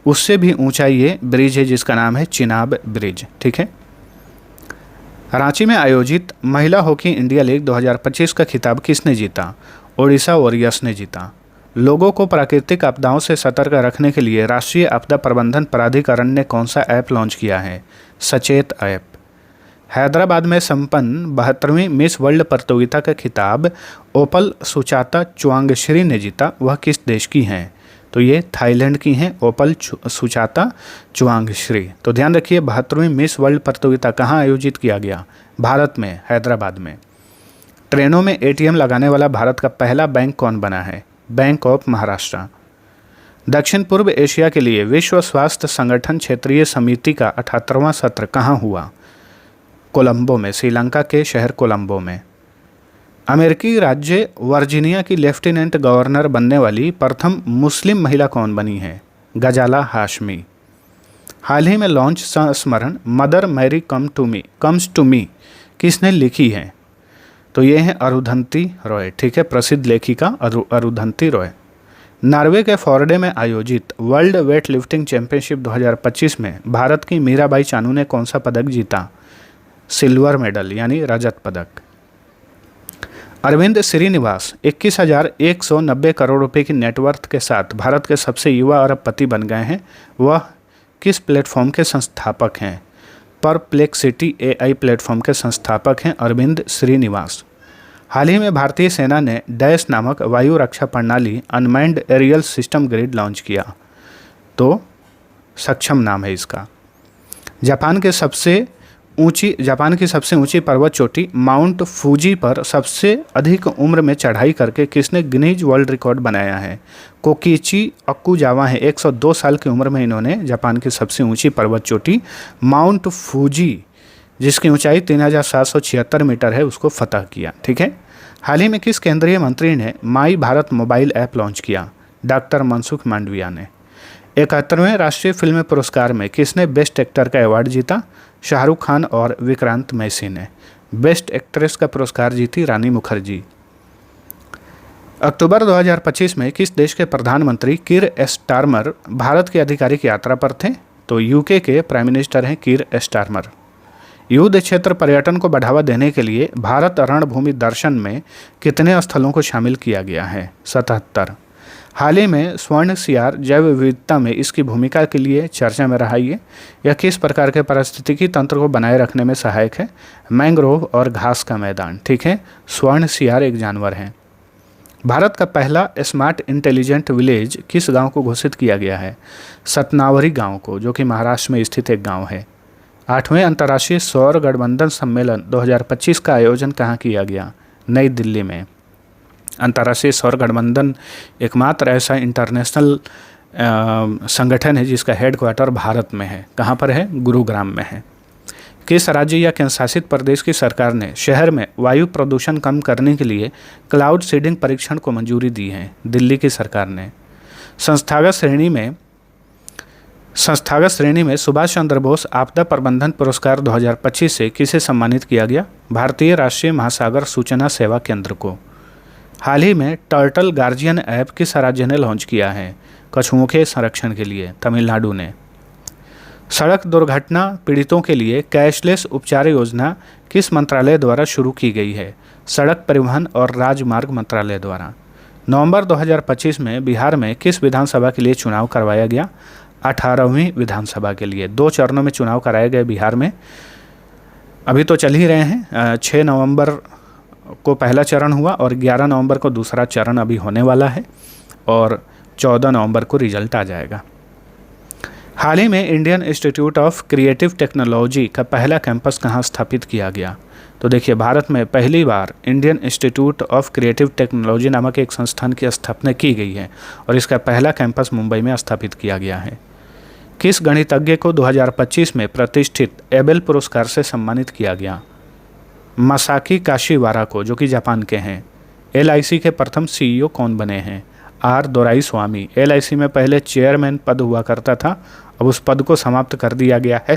उससे भी ऊंचा ये ब्रिज है जिसका नाम है चिनाब ब्रिज। ठीक है, रांची में आयोजित महिला हॉकी इंडिया लीग 2025 का खिताब किसने जीता? ओडिशा वॉरियर्स ने जीता। लोगों को प्राकृतिक आपदाओं से सतर्क रखने के लिए राष्ट्रीय आपदा प्रबंधन प्राधिकरण ने कौन सा ऐप लॉन्च किया है? सचेत ऐप। हैदराबाद में संपन्न 72वीं मिस वर्ल्ड प्रतियोगिता का खिताब ओपल सुचाता चुआंगश्री ने जीता। वह किस देश की हैं? तो ये थाईलैंड की हैं, ओपल सुचाता चुआंगश्री। तो ध्यान रखिए, 72वीं मिस वर्ल्ड प्रतियोगिता कहाँ आयोजित किया गया? भारत में, हैदराबाद में। ट्रेनों में एटीएम लगाने वाला भारत का पहला बैंक कौन बना है? Bank of Maharashtra. दक्षिण पूर्व एशिया के लिए विश्व स्वास्थ्य संगठन क्षेत्रीय समिति का 78वां सत्र कहाँ हुआ? कोलंबो में, श्रीलंका के शहर कोलंबो में। अमेरिकी राज्य वर्जीनिया की लेफ्टिनेंट गवर्नर बनने वाली प्रथम मुस्लिम महिला कौन बनी है? गजाला हाशमी। हाल ही में लॉन्च संस्मरण Mother Mary comes to me किसने लिखी है? तो ये है अरुंधति रॉय। ठीक है, प्रसिद्ध लेखिका अरुंधति रॉय। नॉर्वे के फोर्डे में आयोजित वर्ल्ड वेट लिफ्टिंग चैंपियनशिप 2025 में भारत की मीराबाई चानू ने कौन सा पदक जीता? सिल्वर मेडल, यानी रजत पदक। अरविंद श्रीनिवास 21,190 करोड़ रुपए की नेटवर्थ के साथ भारत के सबसे युवा अरबपति बन गए हैं। वह किस प्लेटफॉर्म के संस्थापक हैं? परप्लेक्सिटी एआई प्लेटफॉर्म के संस्थापक हैं अरविंद श्रीनिवास। हाल ही में भारतीय सेना ने डैश नामक वायु रक्षा प्रणाली unmanned aerial system grid launch किया। तो सक्षम नाम है इसका। जापान के सबसे जापान की सबसे ऊंची पर्वत चोटी माउंट फूजी पर सबसे अधिक उम्र में चढ़ाई करके किसने गिनीज वर्ल्ड रिकॉर्ड बनाया है? कोकीची अक्कुजावा है। 102 साल की उम्र में इन्होंने जापान की सबसे ऊंची पर्वत चोटी माउंट फूजी, जिसकी ऊंचाई 3776 मीटर है, उसको फतह किया। ठीक है। हाल ही में किस केंद्रीय मंत्री ने माई भारत मोबाइल ऐप लॉन्च किया? डॉक्टर मनसुख मांडविया ने। 71वें राष्ट्रीय फिल्म पुरस्कार में किसने बेस्ट एक्टर का अवार्ड जीता? शाहरुख खान और विक्रांत मैसी ने। बेस्ट एक्ट्रेस का पुरस्कार जीती रानी मुखर्जी। अक्टूबर 2025 में किस देश के प्रधानमंत्री कीर स्टारमर भारत की आधिकारिक यात्रा पर थे? तो यूके के प्राइम मिनिस्टर हैं कीर स्टारमर। युद्ध क्षेत्र पर्यटन को बढ़ावा देने के लिए भारत रणभूमि दर्शन में कितने स्थलों को शामिल किया गया है? 77। हाल ही में स्वर्ण सियार जैव विविधता में इसकी भूमिका के लिए चर्चा में रहा है। यह किस प्रकार के पारिस्थितिकी तंत्र को बनाए रखने में सहायक है? मैंग्रोव और घास का मैदान। ठीक है। स्वर्ण सियार एक जानवर है। भारत का पहला स्मार्ट इंटेलिजेंट विलेज किस गांव को घोषित किया गया है? सतनावरी गांव को, जो कि महाराष्ट्र में स्थित एक गांव है। 8वें अंतर्राष्ट्रीय सौर गठबंधन सम्मेलन 2025 का आयोजन कहाँ किया गया? नई दिल्ली में। अंतर्राष्ट्रीय सौर गठबंधन एकमात्र ऐसा इंटरनेशनल संगठन है जिसका हेडक्वार्टर भारत में है। कहाँ पर है? गुरुग्राम में है। किस राज्य या केंद्र शासित प्रदेश की सरकार ने शहर में वायु प्रदूषण कम करने के लिए क्लाउड सीडिंग परीक्षण को मंजूरी दी है? दिल्ली की सरकार ने। संस्थागत श्रेणी में सुभाष चंद्र बोस आपदा प्रबंधन पुरस्कार 2025 से किसे सम्मानित किया गया? भारतीय राष्ट्रीय महासागर सूचना सेवा केंद्र को। हाल ही में टर्टल गार्जियन ऐप किस राज्य ने लॉन्च किया है? कछुओं के संरक्षण के लिए तमिलनाडु ने। सड़क दुर्घटना पीड़ितों के लिए कैशलेस उपचार योजना किस मंत्रालय द्वारा शुरू की गई है? सड़क परिवहन और राजमार्ग मंत्रालय द्वारा। नवंबर 2025 में बिहार में किस विधानसभा के लिए चुनाव करवाया गया? 18वीं विधानसभा के लिए 2 चरणों में चुनाव कराए गए बिहार में। अभी तो चल ही रहे हैं। 6 नवंबर को पहला चरण हुआ और 11 नवंबर को दूसरा चरण अभी होने वाला है और 14 नवंबर को रिजल्ट आ जाएगा। हाल ही में Indian Institute of Creative technology का पहला कैंपस कहाँ स्थापित किया गया? तो देखिए, भारत में पहली बार Indian Institute of Creative Technology नामक एक संस्थान की स्थापना की गई है और इसका पहला कैंपस मुंबई में स्थापित किया गया है। किस गणितज्ञ को 2025 में प्रतिष्ठित एबेल पुरस्कार से सम्मानित किया गया? मसाकी काशीवारा को, जो कि जापान के हैं। LIC के प्रथम CEO कौन बने हैं? R दोराईस्वामी। LIC में पहले चेयरमैन पद हुआ करता था, अब उस पद को समाप्त कर दिया गया है।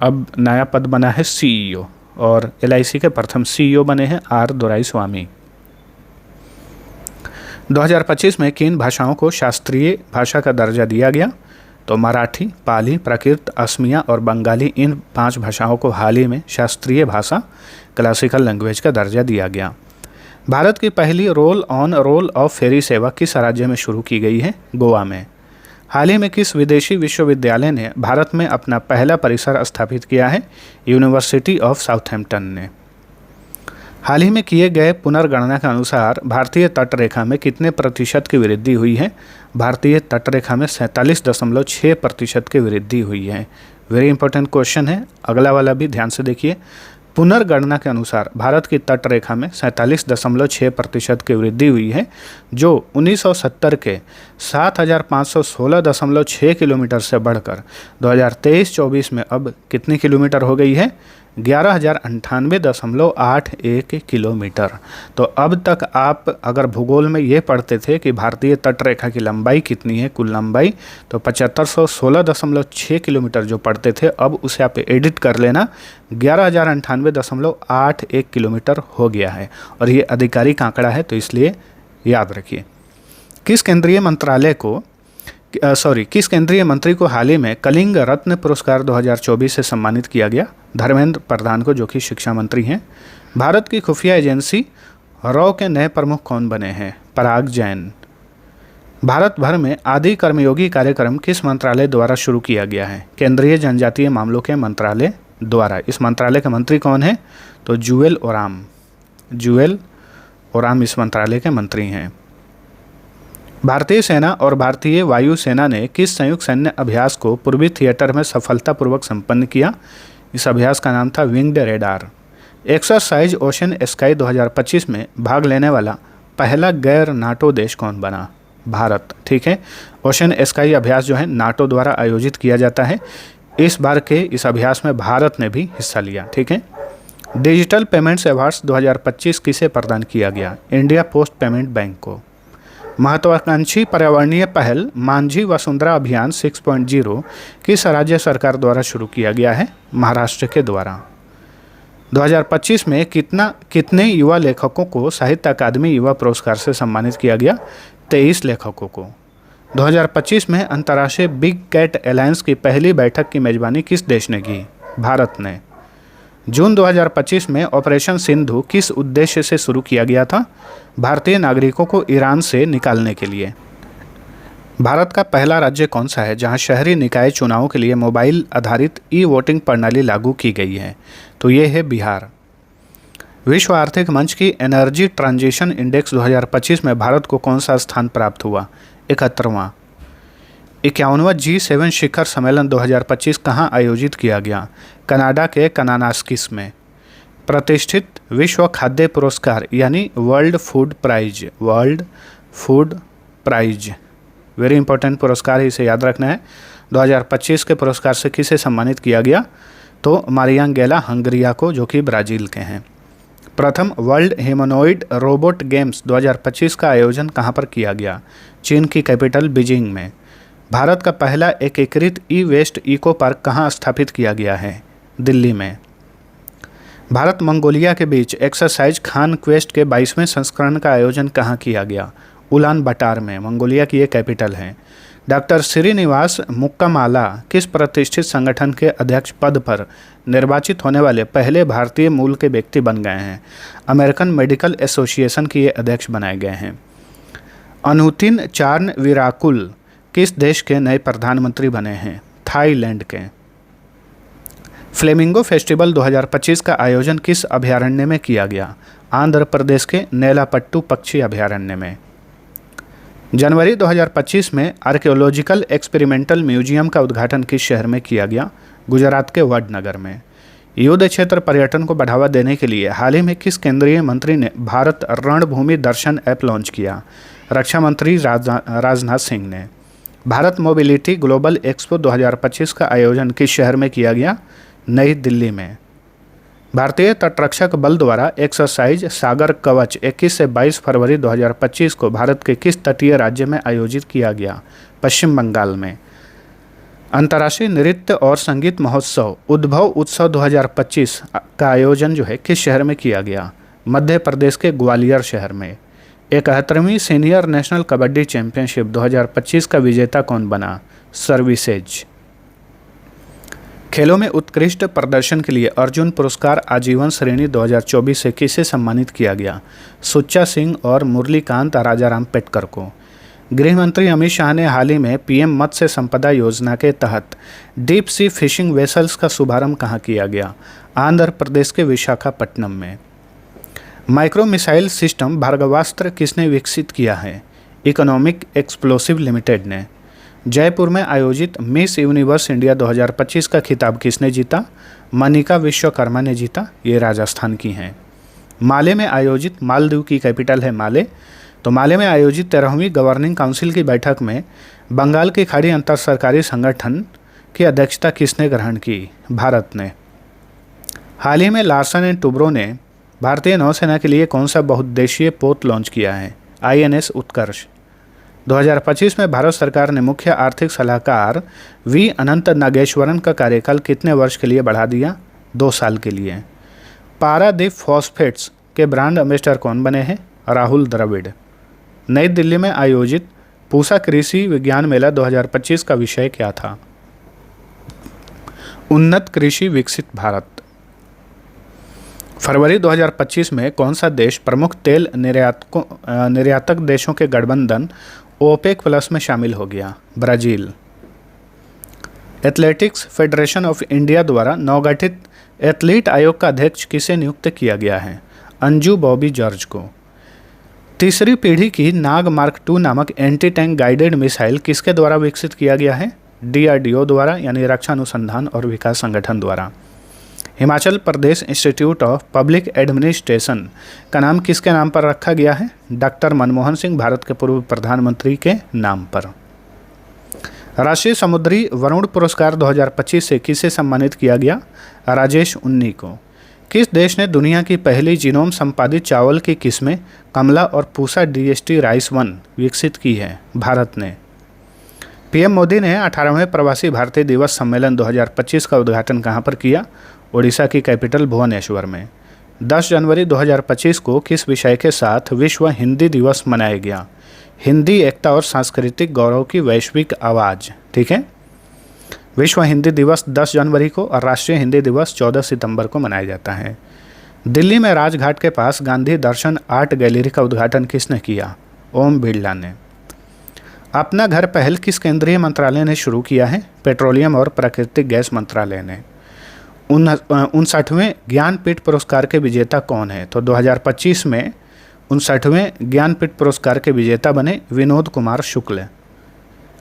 अब नया पद बना है CEO और LIC के प्रथम CEO बने हैं R दोराईस्वामी। 2025 में किन भाषाओं को शास्त्रीय भाषा का दर्जा दिया गया? तो मराठी, पाली, प्राकृत, असमिया और बंगाली, इन 5 भाषाओं को हाल ही में शास्त्रीय भाषा क्लासिकल लैंग्वेज का दर्जा दिया गया। भारत की पहली रोल ऑन रोल ऑफ फेरी सेवा किस राज्य में शुरू की गई है? गोवा में। हाल ही में किस विदेशी विश्वविद्यालय ने भारत में अपना पहला परिसर स्थापित किया है? यूनिवर्सिटी ऑफ साउथहैम्पटन ने। हाल ही में किए गए पुनर्गणना के अनुसार भारतीय तटरेखा में कितने प्रतिशत की वृद्धि हुई है? भारतीय तटरेखा में 47.6% की वृद्धि हुई है। वेरी इंपॉर्टेंट क्वेश्चन है, अगला वाला भी ध्यान से देखिए। पुनर्गणना के अनुसार भारत की तटरेखा में 47.6% की वृद्धि हुई है, जो 1970 के 7,516.6 किलोमीटर से बढ़कर 2023-24 में अब कितनी किलोमीटर हो गई है? 11,098.81 किलोमीटर। तो अब तक आप अगर भूगोल में ये पढ़ते थे कि भारतीय तटरेखा की लंबाई कितनी है, कुल लंबाई, तो 7516.6 किलोमीटर जो पढ़ते थे, अब उसे आप एडिट कर लेना, 11,098.81 किलोमीटर हो गया है और ये आधिकारिक आंकड़ा है, तो इसलिए याद रखिए। किस केंद्रीय मंत्री को हाल ही में कलिंग रत्न पुरस्कार 2024 से सम्मानित किया गया? धर्मेंद्र प्रधान को, जो कि शिक्षा मंत्री हैं। भारत की खुफिया एजेंसी रॉ के नए प्रमुख कौन बने हैं? पराग जैन। भारत भर में आदि कर्मयोगी कार्यक्रम किस मंत्रालय द्वारा शुरू किया गया है? केंद्रीय जनजातीय मामलों के मंत्रालय द्वारा। इस मंत्रालय के मंत्री कौन है? तो जुएल ओराम इस मंत्रालय के मंत्री हैं। भारतीय सेना और भारतीय वायु सेना ने किस संयुक्त सैन्य अभ्यास को पूर्वी थिएटर में सफलतापूर्वक संपन्न किया? इस अभ्यास का नाम था winged radar. Exercise ocean sky 2025 में भाग लेने वाला पहला गैर नाटो देश कौन बना? भारत। ठीक है, ओशन स्काई अभ्यास जो है नाटो द्वारा आयोजित किया जाता है। इस बार के इस अभ्यास में भारत ने भी हिस्सा लिया। ठीक है। डिजिटल पेमेंट्स अवार्ड्स 2025 किसे प्रदान किया गया? इंडिया पोस्ट पेमेंट बैंक को। महत्वाकांक्षी पर्यावरणीय पहल मांझी वसुंधरा अभियान 6.0 किस राज्य सरकार द्वारा शुरू किया गया है? महाराष्ट्र के द्वारा। 2025 में कितने युवा लेखकों को साहित्य अकादमी युवा पुरस्कार से सम्मानित किया गया? 23 लेखकों को। 2025 में अंतर्राष्ट्रीय बिग कैट अलायंस की पहली बैठक की मेजबानी किस देश ने की? भारत ने। जून 2025 में ऑपरेशन सिंधु किस उद्देश्य से शुरू किया गया था? भारतीय नागरिकों को ईरान से निकालने के लिए। भारत का पहला राज्य कौन सा है जहां शहरी निकाय चुनावों के लिए मोबाइल आधारित ई वोटिंग प्रणाली लागू की गई है? तो ये है बिहार। विश्व आर्थिक मंच की एनर्जी ट्रांजिशन इंडेक्स 2025 में भारत को कौन सा स्थान प्राप्त हुआ? 71वां। 51वां G7 शिखर सम्मेलन 2025 कहाँ आयोजित किया गया? कनाडा के कनानास्किस में। प्रतिष्ठित विश्व खाद्य पुरस्कार यानी world food prize very important पुरस्कार है, इसे याद रखना है। 2025 के पुरस्कार से किसे सम्मानित किया गया? तो मारियांगेला हंगरिया को, जो कि ब्राज़ील के हैं। प्रथम वर्ल्ड ह्यूमनॉइड रोबोट गेम्स 2025 का आयोजन कहाँ पर किया गया? चीन की कैपिटल बीजिंग में। भारत का पहला एकीकृत ई वेस्ट इको पार्क कहाँ स्थापित किया गया है? दिल्ली में। भारत मंगोलिया के बीच एक्सरसाइज खान क्वेस्ट के 22वें संस्करण का आयोजन कहाँ किया गया? उलान बटार में, मंगोलिया की ये कैपिटल है। डॉक्टर श्रीनिवास मुक्कामाला किस प्रतिष्ठित संगठन के अध्यक्ष पद पर निर्वाचित होने वाले पहले भारतीय मूल के व्यक्ति बन गए हैं? अमेरिकन मेडिकल एसोसिएशन के ये अध्यक्ष बनाए गए हैं। अनुतिन चार्न विराकुल किस देश के नए प्रधानमंत्री बने हैं? थाईलैंड के। फ्लेमिंगो फेस्टिवल 2025 का आयोजन किस अभयारण्य में किया गया? आंध्र प्रदेश के नेलापट्टू पक्षी अभयारण्य में। जनवरी 2025 में आर्कियोलॉजिकल एक्सपेरिमेंटल म्यूजियम का उद्घाटन किस शहर में किया गया? गुजरात के वडनगर में। युद्ध क्षेत्र पर्यटन को बढ़ावा देने के लिए हाल ही में किस केंद्रीय मंत्री ने भारत रणभूमि दर्शन ऐप लॉन्च किया? रक्षा मंत्री राजनाथ सिंह ने। भारत मोबिलिटी ग्लोबल एक्सपो 2025 का आयोजन किस शहर में किया गया? नई दिल्ली में। भारतीय तटरक्षक बल द्वारा एक्सरसाइज सागर कवच 21 से 22 फरवरी 2025 को भारत के किस तटीय राज्य में आयोजित किया गया? पश्चिम बंगाल में। अंतर्राष्ट्रीय नृत्य और संगीत महोत्सव उद्भव उत्सव 2025 का आयोजन जो है किस शहर में किया गया? मध्य प्रदेश के ग्वालियर शहर में। 71वीं सीनियर नेशनल कबड्डी चैंपियनशिप 2025 का विजेता कौन बना? सर्विसेज। खेलों में उत्कृष्ट प्रदर्शन के लिए अर्जुन पुरस्कार आजीवन श्रेणी 2024 से किसे सम्मानित किया गया? सुच्चा सिंह और मुरलीकांत राजाराम पेटकर को। गृह मंत्री अमित शाह ने हाल ही में पीएम मत्स्य संपदा योजना के तहत डीप सी फिशिंग वेसल्स का शुभारंभ कहाँ किया गया? आंध्र प्रदेश के विशाखापट्टनम में। माइक्रो मिसाइल सिस्टम भार्गवास्त्र किसने विकसित किया है? इकोनॉमिक एक्सप्लोसिव लिमिटेड ने। जयपुर में आयोजित मिस यूनिवर्स इंडिया 2025 का खिताब किसने जीता? मनिका विश्वकर्मा ने जीता, ये राजस्थान की हैं। माले में आयोजित, मालदीव की कैपिटल है माले, तो माले में आयोजित 13वीं गवर्निंग काउंसिल की बैठक में बंगाल की खाड़ी अंतर सरकारी संगठन की अध्यक्षता किसने ग्रहण की? भारत ने। हाल ही में लार्सन एंड टुब्रो ने भारतीय नौसेना के लिए कौन सा बहुउद्देशीय पोत लॉन्च किया है? INS उत्कर्ष। 2025 में भारत सरकार ने मुख्य आर्थिक सलाहकार वी अनंत नागेश्वरन का कार्यकाल कितने वर्ष के लिए बढ़ा दिया? 2 साल के लिए। पारादीप फॉस्फेट्स के ब्रांड एम्बेसडर कौन बने हैं? राहुल द्रविड़। नई दिल्ली में आयोजित पूसा कृषि विज्ञान मेला 2025 का विषय क्या था? उन्नत कृषि विकसित भारत। फरवरी 2025 में कौन सा देश प्रमुख तेल निर्यातक देशों के गठबंधन ओपेक प्लस में शामिल हो गया? Brazil. Athletics federation of India द्वारा नवगठित एथलीट आयोग का अध्यक्ष किसे नियुक्त किया गया है? अंजू बॉबी जॉर्ज को। तीसरी पीढ़ी की नाग मार्क 2 नामक एंटी टैंक गाइडेड मिसाइल किसके द्वारा विकसित किया गया है? DRDO द्वारा, यानी रक्षा अनुसंधान और विकास संगठन द्वारा। Himachal Pradesh institute of public administration का नाम किसके नाम पर रखा गया है? डॉक्टर मनमोहन सिंह, भारत के पूर्व प्रधानमंत्री के नाम पर। राष्ट्रीय समुद्री वरुण पुरस्कार 2025 से किसे सम्मानित किया गया? राजेश उन्नी को। किस देश ने दुनिया की पहली जीनोम संपादित चावल की किस्में कमला और पूसा DST राइस 1 विकसित की है? भारत ने। पीएम मोदी ने 18वें प्रवासी भारतीय दिवस सम्मेलन 2025 का उद्घाटन कहां पर किया? ओडिशा की कैपिटल भुवनेश्वर में। 10 जनवरी 2025 को किस विषय के साथ विश्व हिंदी दिवस मनाया गया? हिंदी एकता और सांस्कृतिक गौरव की वैश्विक आवाज़। ठीक है, विश्व हिंदी दिवस 10 जनवरी को और राष्ट्रीय हिंदी दिवस 14 सितंबर को मनाया जाता है। दिल्ली में राजघाट के पास गांधी दर्शन आर्ट गैलरी का उद्घाटन किसने किया? ओम बिरला ने। अपना घर पहल किस केंद्रीय मंत्रालय ने शुरू किया है? पेट्रोलियम और प्राकृतिक गैस मंत्रालय ने। 59वें ज्ञानपीठ पुरस्कार के विजेता कौन है? तो 2025 में 59वें ज्ञानपीठ पुरस्कार के विजेता बने विनोद कुमार शुक्ल।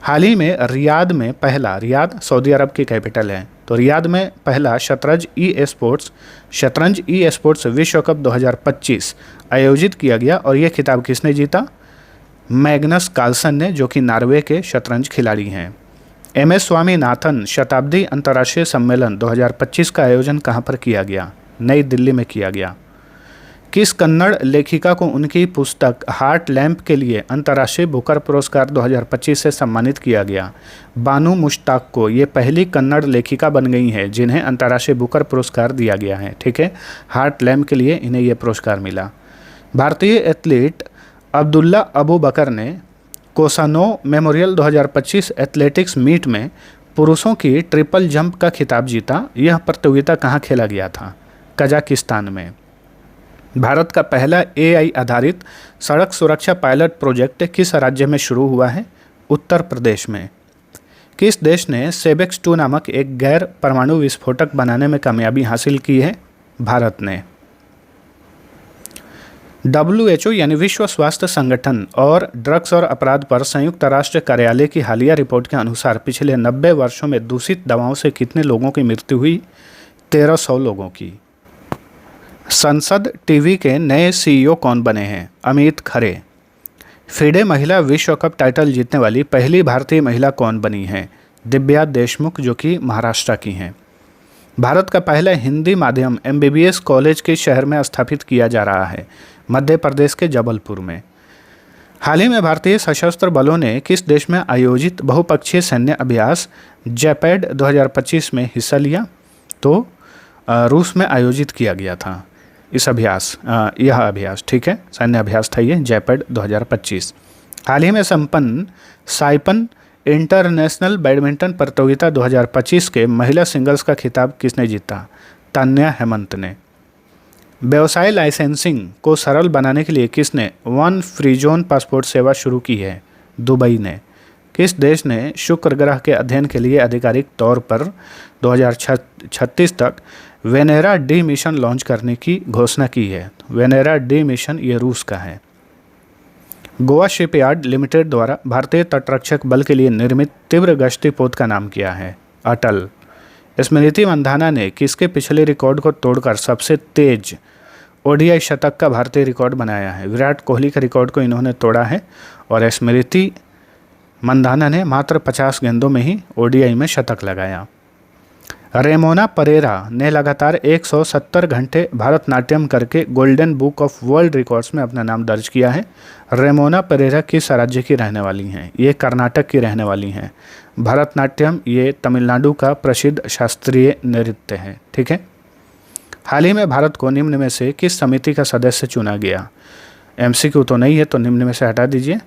हाल ही में रियाद में पहला, रियाद सऊदी अरब की कैपिटल है, तो रियाद में पहला शतरंज ई स्पोर्ट्स विश्व कप 2025 आयोजित किया गया और ये खिताब किसने जीता? मैग्नस कार्लसन ने, जो कि नॉर्वे के शतरंज खिलाड़ी हैं। MS स्वामीनाथन शताब्दी अंतर्राष्ट्रीय सम्मेलन 2025 का आयोजन कहाँ पर किया गया? नई दिल्ली में किया गया। किस कन्नड़ लेखिका को उनकी पुस्तक हार्ट लैम्प के लिए अंतर्राष्ट्रीय बुकर पुरस्कार 2025 से सम्मानित किया गया? बानू मुश्ताक को। ये पहली कन्नड़ लेखिका बन गई हैं जिन्हें अंतर्राष्ट्रीय बुकर पुरस्कार दिया गया है। ठीक है, हार्ट लैम्प के लिए इन्हें यह पुरस्कार मिला। भारतीय एथलीट अब्दुल्ला अबू बकर ने कोसानो मेमोरियल 2025 एथलेटिक्स मीट में पुरुषों की ट्रिपल जंप का खिताब जीता। यह प्रतियोगिता कहाँ खेला गया था? कजाकिस्तान में। भारत का पहला AI आधारित सड़क सुरक्षा पायलट प्रोजेक्ट किस राज्य में शुरू हुआ है? उत्तर प्रदेश में। किस देश ने सेबेक्स 2 नामक एक गैर परमाणु विस्फोटक बनाने में कामयाबी हासिल की है? भारत ने। WHO यानी विश्व स्वास्थ्य संगठन और ड्रग्स और अपराध पर संयुक्त राष्ट्र कार्यालय की हालिया रिपोर्ट के अनुसार पिछले 90 वर्षों में दूषित दवाओं से कितने लोगों की मृत्यु हुई? 1300 लोगों की। संसद टीवी के नए CEO कौन बने हैं? अमित खरे। FIDE महिला विश्व कप टाइटल जीतने वाली पहली भारतीय महिला कौन बनी है? दिव्या देशमुख, जो कि महाराष्ट्र की हैं। भारत का पहला हिंदी माध्यम MBBS कॉलेज के शहर में स्थापित किया जा रहा है? मध्य प्रदेश के जबलपुर में। हाल ही में भारतीय सशस्त्र बलों ने किस देश में आयोजित बहुपक्षीय सैन्य अभ्यास JEPAD 2025 में हिस्सा लिया? तो रूस में आयोजित किया गया था यह अभ्यास। ठीक है, सैन्य अभ्यास था ये JEPAD 2025। हाल ही में संपन्न साइपन इंटरनेशनल बैडमिंटन प्रतियोगिता 2025 के महिला सिंगल्स का खिताब किसने जीता? तान्या हेमंत ने। व्यवसाय लाइसेंसिंग को सरल बनाने के लिए किसने वन फ्री जोन पासपोर्ट सेवा शुरू की है? दुबई ने। किस देश ने शुक्र ग्रह के अध्ययन के लिए आधिकारिक तौर पर 2036 तक वेनेरा D मिशन लॉन्च करने की घोषणा की है? वेनेरा D मिशन ये रूस का है। गोवा शिपयार्ड लिमिटेड द्वारा भारतीय तटरक्षक बल के लिए निर्मित तीव्र गश्ती पोत का नाम क्या है? अटल। स्मृति मंधाना ने किसके पिछले रिकॉर्ड को तोड़कर सबसे तेज ODI शतक का भारतीय रिकॉर्ड बनाया है? विराट कोहली के रिकॉर्ड को इन्होंने तोड़ा है और स्मृति मंधाना ने मात्र 50 गेंदों में ही ODI में शतक लगाया। रेमोना परेरा ने लगातार 170 घंटे भारतनाट्यम करके golden book of world records में अपना नाम दर्ज किया है। रेमोना परेरा किस राज्य की रहने वाली हैं? ये कर्नाटक की रहने वाली हैं। भरतनाट्यम ये तमिलनाडु का प्रसिद्ध शास्त्रीय नृत्य है। ठीक है, हाल ही में भारत को निम्न में से किस समिति का सदस्य चुना गया? MCQ तो नहीं है, तो निम्न में से हटा दीजिए।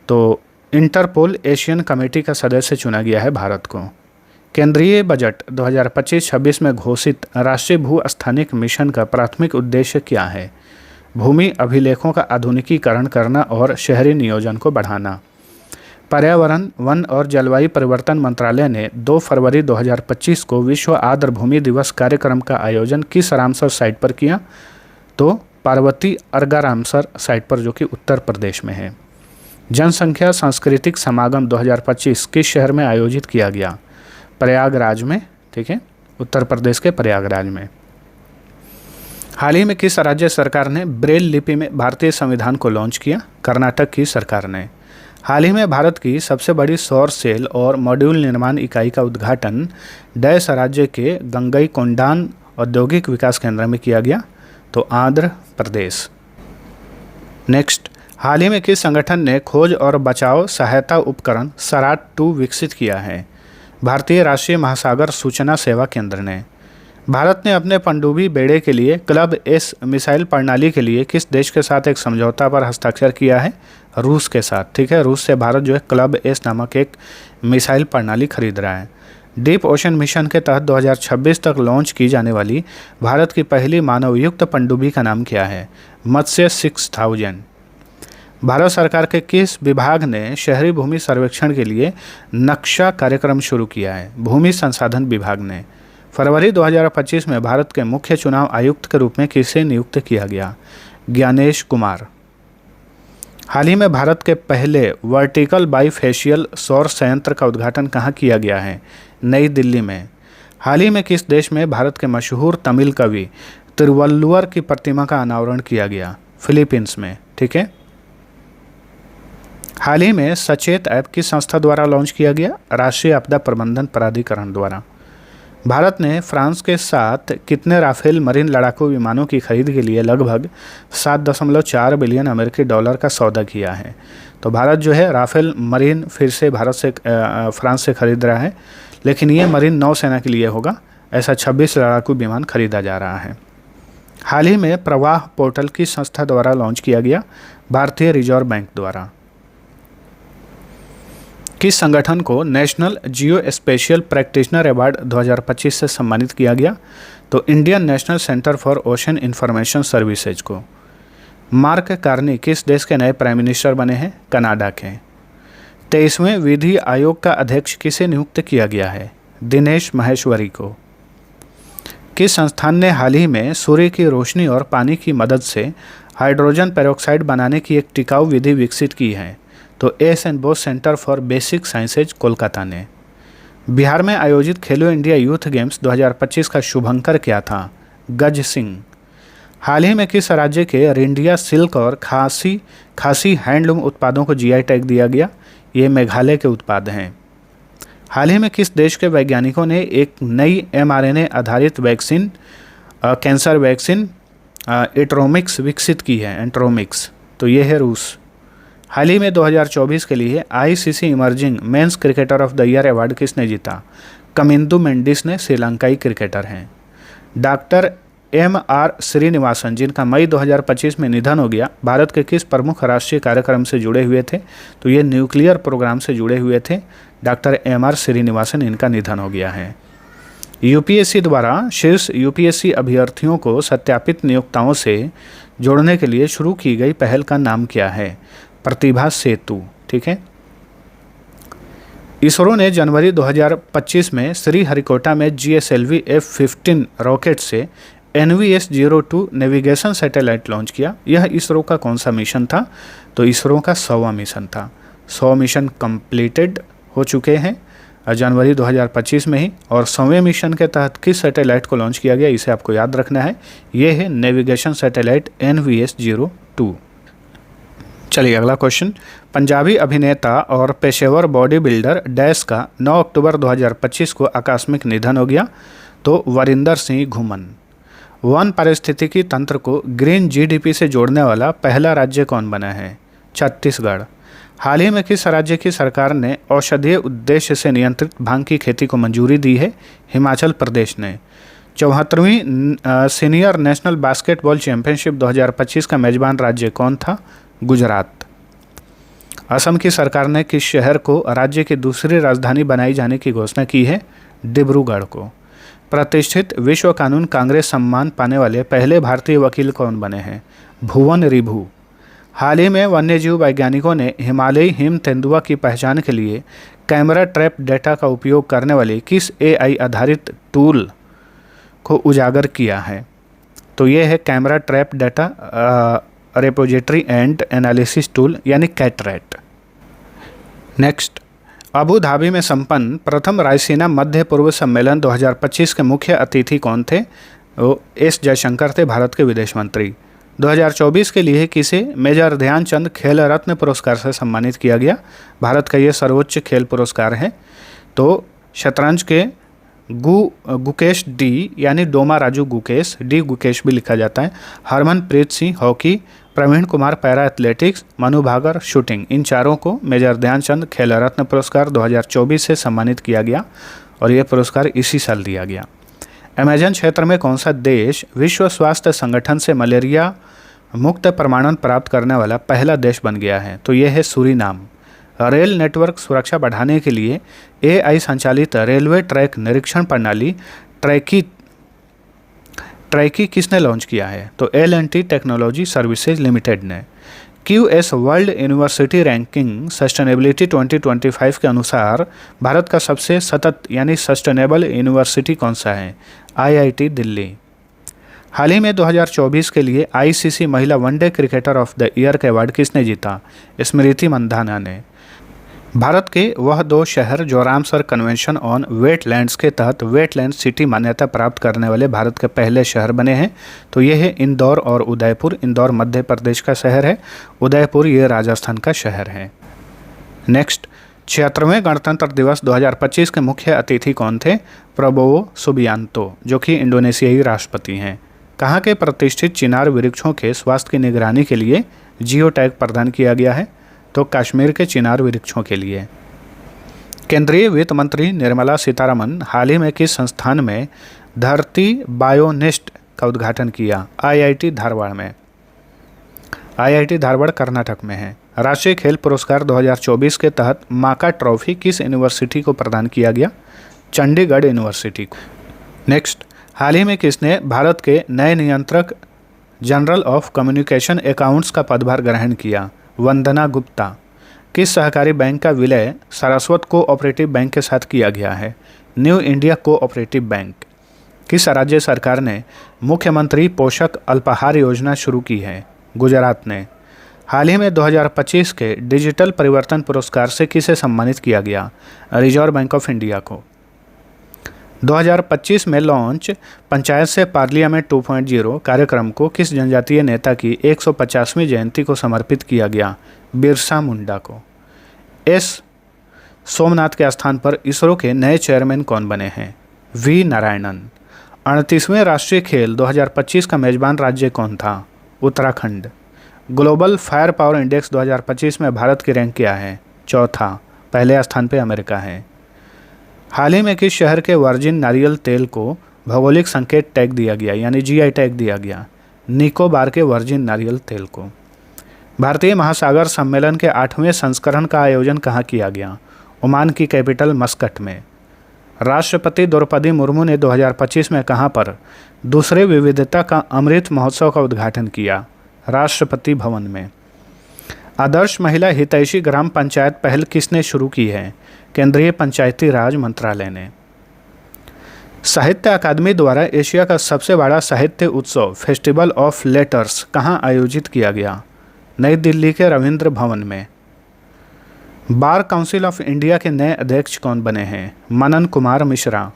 तो इंटरपोल एशियन कमेटी का सदस्य चुना गया है भारत को। केंद्रीय बजट 2025-26 में घोषित राष्ट्रीय भू-स्थानिक मिशन का प्राथमिक उद्देश्य क्या है? भूमि अभिलेखों का आधुनिकीकरण करना और शहरी नियोजन को बढ़ाना। पर्यावरण, वन और जलवायु परिवर्तन मंत्रालय ने 2 फरवरी 2025 को विश्व आर्द्र भूमि दिवस कार्यक्रम का आयोजन किस रामसर साइट पर किया? तो पार्वती अर्गा रामसर साइट पर, जो कि उत्तर प्रदेश में है। जनसंख्या सांस्कृतिक समागम 2025 किस शहर में आयोजित किया गया? प्रयागराज में। ठीक है, उत्तर प्रदेश के प्रयागराज में। हाल ही में किस राज्य सरकार ने ब्रेल लिपि में भारतीय संविधान को लॉन्च किया? कर्नाटक की सरकार ने। हाल ही में भारत की सबसे बड़ी सौर सेल और मॉड्यूल निर्माण इकाई का उद्घाटन डैश राज्य के गंगईकोंडान औद्योगिक विकास केंद्र में किया गया? तो आंध्र प्रदेश। नेक्स्ट, हाल ही में किस संगठन ने खोज और बचाव सहायता उपकरण सराट-2 विकसित किया है? भारतीय राष्ट्रीय महासागर सूचना सेवा केंद्र ने। भारत ने अपने पनडुब्बी बेड़े के लिए क्लब एस मिसाइल प्रणाली के लिए किस देश के साथ एक समझौता पर हस्ताक्षर किया है? रूस के साथ। ठीक है, रूस से भारत जो है क्लब एस नामक एक मिसाइल प्रणाली खरीद रहा है। डीप ओशन मिशन के तहत 2026 तक लॉन्च की जाने वाली भारत की पहली मानवयुक्त पनडुब्बी का नाम क्या है? मत्स्य 6000। भारत सरकार के किस विभाग ने शहरी भूमि सर्वेक्षण के लिए नक्शा कार्यक्रम शुरू किया है? भूमि संसाधन विभाग ने। फरवरी 2025 में भारत के मुख्य चुनाव आयुक्त के रूप में किसे नियुक्त किया गया? ज्ञानेश कुमार। हाल ही में भारत के पहले वर्टिकल बाईफेशियल सौर संयंत्र का उद्घाटन कहाँ किया गया है? नई दिल्ली में। हाल ही में किस देश में भारत के मशहूर तमिल कवि तिरुवल्लुवर की प्रतिमा का अनावरण किया गया? फिलीपींस में। ठीक है। हाल ही में सचेत ऐप किस संस्था द्वारा लॉन्च किया गया? राष्ट्रीय आपदा प्रबंधन प्राधिकरण द्वारा। भारत ने फ्रांस के साथ कितने राफेल मरीन लड़ाकू विमानों की खरीद के लिए लगभग 7.4 बिलियन अमेरिकी डॉलर का सौदा किया है? तो भारत जो है राफेल मरीन फिर से फ्रांस से खरीद रहा है, लेकिन ये मरीन नौसेना के लिए होगा। ऐसा 26 लड़ाकू विमान खरीदा जा रहा है। हाल ही में प्रवाह पोर्टल किस संस्था द्वारा लॉन्च किया गया? भारतीय रिजर्व बैंक द्वारा। किस संगठन को national geospatial practitioner award 2025 से सम्मानित किया गया? तो Indian national centre for ocean information services को। मार्क कार्नी किस देश के नए प्राइम मिनिस्टर बने हैं? कनाडा के। 23वें विधि आयोग का अध्यक्ष किसे नियुक्त किया गया है? दिनेश माहेश्वरी को। किस संस्थान ने हाल ही में सूर्य की रोशनी और पानी की मदद से हाइड्रोजन पेरोक्साइड बनाने की एक टिकाऊ विधि विकसित की है? तो S and boss centre for basic sciences Kolkata ने। बिहार में आयोजित खेलो इंडिया यूथ गेम्स 2025 का शुभंकर क्या था? गज सिंह। हाल ही में किस राज्य के रिंडिया सिल्क और खासी हैंडलूम उत्पादों को जीआई टैग दिया गया? ये मेघालय के उत्पाद हैं। हाल ही में किस देश के वैज्ञानिकों ने एक नई mRNA आधारित वैक्सीन कैंसर वैक्सीन एट्रोमिक्स विकसित की है? एंट्रोमिक्स। तो ये है रूस। हाल ही में 2024 के लिए ICC emerging men's cricketer of the year award किसने जीता? कमिंदु मेंडिस ने श्रीलंकाई क्रिकेटर हैं। डॉक्टर MR श्रीनिवासन, जिनका मई 2025 में निधन हो गया, भारत के किस प्रमुख राष्ट्रीय कार्यक्रम से जुड़े हुए थे? तो ये न्यूक्लियर प्रोग्राम से जुड़े हुए थे। डॉक्टर MR श्रीनिवासन, इनका निधन हो गया है। यूपीएससी द्वारा शीर्ष यूपीएससी अभ्यर्थियों को सत्यापित नियोक्ताओं से जोड़ने के लिए शुरू की गई पहल का नाम क्या है? प्रतिभा सेतु। ठीक है। इसरो ने जनवरी 2025 में श्रीहरिकोटा में GSLV F-15 रॉकेट से NVS-02 नेविगेशन सैटेलाइट लॉन्च किया। यह इसरो का कौन सा मिशन था? तो इसरो का 100वां मिशन था। 100 मिशन कंप्लीटेड हो चुके हैं जनवरी 2025 में ही। और 100वें मिशन के तहत किस सैटेलाइट को लॉन्च किया गया, इसे आपको याद रखना है। ये है नेविगेशन सैटेलाइट NVS-02। चलिए अगला क्वेश्चन। पंजाबी अभिनेता और पेशेवर बॉडी बिल्डर डैश का 9 अक्टूबर 2025 को आकस्मिक निधन हो गया? तो वरिंदर सिंह घुमन। वन पारिस्थितिकी तंत्र को ग्रीन GDP से जोड़ने वाला पहला राज्य कौन बना है? छत्तीसगढ़। हाल ही में किस राज्य की सरकार ने औषधीय उद्देश्य से नियंत्रित भांग की खेती को मंजूरी दी है? हिमाचल प्रदेश ने। 74वीं सीनियर नेशनल बास्केटबॉल चैंपियनशिप 2025 का मेजबान राज्य कौन था? गुजरात। असम की सरकार ने किस शहर को राज्य की दूसरी राजधानी बनाई जाने की घोषणा की है? डिब्रूगढ़ को। प्रतिष्ठित विश्व कानून कांग्रेस सम्मान पाने वाले पहले भारतीय वकील कौन बने हैं? भुवन रिभु। हाल ही में वन्यजीव वैज्ञानिकों ने हिमालयी हिम तेंदुआ की पहचान के लिए कैमरा ट्रैप डेटा का उपयोग करने वाले किस AI आधारित टूल को उजागर किया है? तो ये है camera trap data repository and analysis tool, यानी कैटरैट। नेक्स्ट, अबू धाबी में संपन्न प्रथम रायसीना मध्य पूर्व सम्मेलन 2025 के मुख्य अतिथि कौन थे? वो एस जयशंकर थे, भारत के विदेश मंत्री। 2024 के लिए किसे मेजर ध्यानचंद खेल रत्न पुरस्कार से सम्मानित किया गया? भारत का ये सर्वोच्च खेल पुरस्कार है। तो शतरंज के गुकेश डी यानी डोमा राजू गुकेश, डी गुकेश भी लिखा जाता है, Harmanpreet Singh hockey, Praveen Kumar para athletics, Manu Bhaker shooting, इन चारों को मेजर ध्यानचंद खेल रत्न पुरस्कार 2024 से सम्मानित किया गया और यह पुरस्कार इसी साल दिया गया। अमेजन क्षेत्र में कौन सा देश विश्व स्वास्थ्य संगठन से मलेरिया मुक्त प्रमाणन प्राप्त करने वाला पहला देश बन गया है? तो यह है सूरीनाम। रेल नेटवर्क सुरक्षा बढ़ाने के लिए AI संचालित रेलवे ट्रैक निरीक्षण प्रणाली ट्रैकी किसने लॉन्च किया है? तो L&T टेक्नोलॉजी सर्विसेज लिमिटेड ने। QS world university ranking sustainability 2025 के अनुसार भारत का सबसे सतत यानी सस्टेनेबल यूनिवर्सिटी कौन सा है? IIT दिल्ली। हाल ही में 2024 के लिए ICC महिला one day cricketer of the year का अवार्ड किसने जीता? स्मृति मंधाना ने। भारत के वह 2 शहर जो रामसर कन्वेंशन ऑन वेटलैंड्स के तहत वेटलैंड सिटी मान्यता प्राप्त करने वाले भारत के पहले शहर बने हैं। तो ये है इंदौर और उदयपुर। इंदौर मध्य प्रदेश का शहर है, उदयपुर ये राजस्थान का शहर है। नेक्स्ट, 76वें गणतंत्र दिवस 2025 के मुख्य अतिथि कौन थे? प्रबोवो सुबियांतो, जो कि इंडोनेशियाई राष्ट्रपति हैं। कहाँ के प्रतिष्ठित चिनार वृक्षों के स्वास्थ्य की निगरानी के लिए जियो टैग प्रदान किया गया है? तो कश्मीर के चिनार वृक्षों के लिए। केंद्रीय वित्त मंत्री निर्मला सीतारमन हाल ही में किस संस्थान में धरती बायोनेस्ट का उद्घाटन किया? IIT धारवाड़ में। IIT धारवाड़ कर्नाटक में है। राष्ट्रीय खेल पुरस्कार 2024 के तहत माका ट्रॉफी किस यूनिवर्सिटी को प्रदान किया गया? चंडीगढ़ यूनिवर्सिटी को। नेक्स्ट, हाल ही में किसने भारत के नए नियंत्रक जनरल ऑफ कम्युनिकेशन अकाउंट्स का पदभार ग्रहण किया? वंदना गुप्ता। किस सहकारी बैंक का विलय सारस्वत कोऑपरेटिव बैंक के साथ किया गया है? New India cooperative bank. किस राज्य सरकार ने मुख्यमंत्री पोषक अल्पाहार योजना शुरू की है? गुजरात ने। हाल ही में 2025 के डिजिटल परिवर्तन पुरस्कार से किसे सम्मानित किया गया? रिजर्व बैंक ऑफ इंडिया को। 2025 में लॉन्च पंचायत से पार्लियामेंट 2.0 कार्यक्रम को किस जनजातीय नेता की 150वीं जयंती को समर्पित किया गया? बिरसा मुंडा को। एस सोमनाथ के स्थान पर इसरो के नए चेयरमैन कौन बने हैं? V नारायणन। 38वें राष्ट्रीय खेल 2025 का मेजबान राज्य कौन था? Uttarakhand. Global fire power index 2025 में भारत की रैंक क्या है? चौथा। पहले स्थान पर अमेरिका है। हाल ही में किस शहर के वर्जिन नारियल तेल को भौगोलिक संकेत टैग दिया गया यानी GI टैग दिया गया? निकोबार के वर्जिन नारियल तेल को। भारतीय महासागर सम्मेलन के 8वें संस्करण का आयोजन कहाँ किया गया? ओमान की कैपिटल मस्कट में। राष्ट्रपति द्रौपदी मुर्मू ने 2025 में कहाँ पर दूसरे विविधता का अमृत महोत्सव का उद्घाटन किया? राष्ट्रपति भवन में। आदर्श महिला हितैषी ग्राम पंचायत पहल किसने शुरू की है? केंद्रीय पंचायती राज मंत्रालय ने। साहित्य अकादमी द्वारा एशिया का सबसे बड़ा साहित्य उत्सव फेस्टिवल ऑफ लेटर्स कहाँ आयोजित किया गया? नई दिल्ली के रविंद्र भवन में। बार काउंसिल ऑफ इंडिया के नए अध्यक्ष कौन बने हैं? मनन कुमार मिश्रा।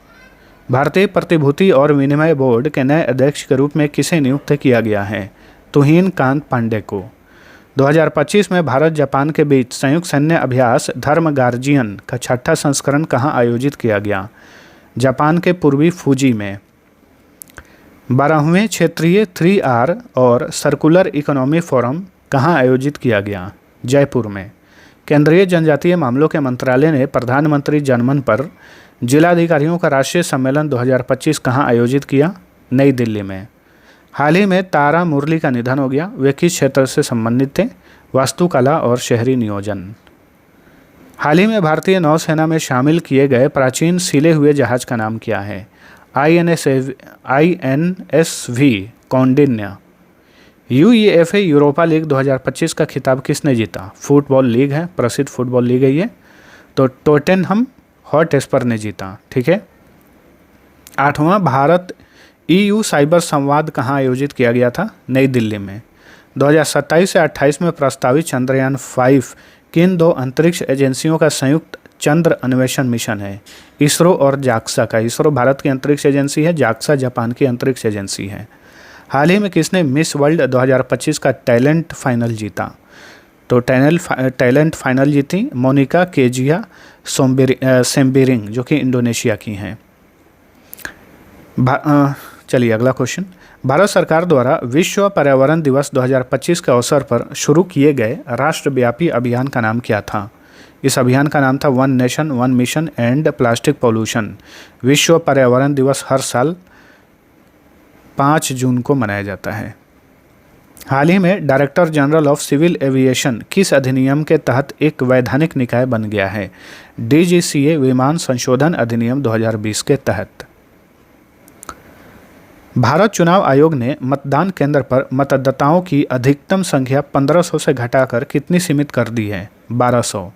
भारतीय प्रतिभूति और विनिमय बोर्ड के नए अध्यक्ष के रूप में किसे नियुक्त किया गया है? तुहिन कांत पांडे को। 2025 में भारत जापान के बीच संयुक्त सैन्य अभ्यास धर्म गार्जियन का 6ठा संस्करण कहाँ आयोजित किया गया? जापान के पूर्वी फूजी में। 12वें क्षेत्रीय 3R और सर्कुलर इकोनॉमी फोरम कहाँ आयोजित किया गया? जयपुर में। केंद्रीय जनजातीय मामलों के मंत्रालय ने प्रधानमंत्री जनमन पर जिलाधिकारियों का राष्ट्रीय सम्मेलन 2025 कहाँ आयोजित किया? नई दिल्ली में। हाल ही में तारा मुरली का निधन हो गया। वे किस क्षेत्र से संबंधित थे? वास्तुकला और शहरी नियोजन। हाल ही में भारतीय नौसेना में शामिल किए गए प्राचीन सिले हुए जहाज का नाम क्या है? INSV Kaundinya. UEFA Europa league 2025 का खिताब किसने जीता? फुटबॉल लीग है, प्रसिद्ध फुटबॉल लीग है ये। तो टोटेनहम हॉटस्पर ने जीता। ठीक है। 8वां भारत EU साइबर संवाद कहाँ आयोजित किया गया था? नई दिल्ली में। 2027 से 28 में प्रस्तावित चंद्रयान 5 किन 2 अंतरिक्ष एजेंसियों का संयुक्त चंद्र अन्वेषण मिशन है? इसरो और जाक्सा का। इसरो भारत की अंतरिक्ष एजेंसी है, जाक्सा जापान की अंतरिक्ष एजेंसी है। हाल ही में किसने मिस वर्ल्ड 2025 का टैलेंट फाइनल जीता? तो टैलेंट फाइनल जीती मोनिका केजिया सेम्बिरिंग, जो कि इंडोनेशिया की हैं। चलिए अगला क्वेश्चन। भारत सरकार द्वारा विश्व पर्यावरण दिवस 2025 के अवसर पर शुरू किए गए राष्ट्रव्यापी अभियान का नाम क्या था? इस अभियान का नाम था one nation one mission and plastic pollution. विश्व पर्यावरण दिवस हर साल 5 जून को मनाया जाता है। हाल ही में director general of civil aviation किस अधिनियम के तहत एक वैधानिक निकाय बन गया है? DGCA विमान संशोधन अधिनियम 2020 के तहत। भारत चुनाव आयोग ने मतदान केंद्र पर मतदाताओं की अधिकतम संख्या 1500 से घटाकर कितनी सीमित कर दी है? 1200।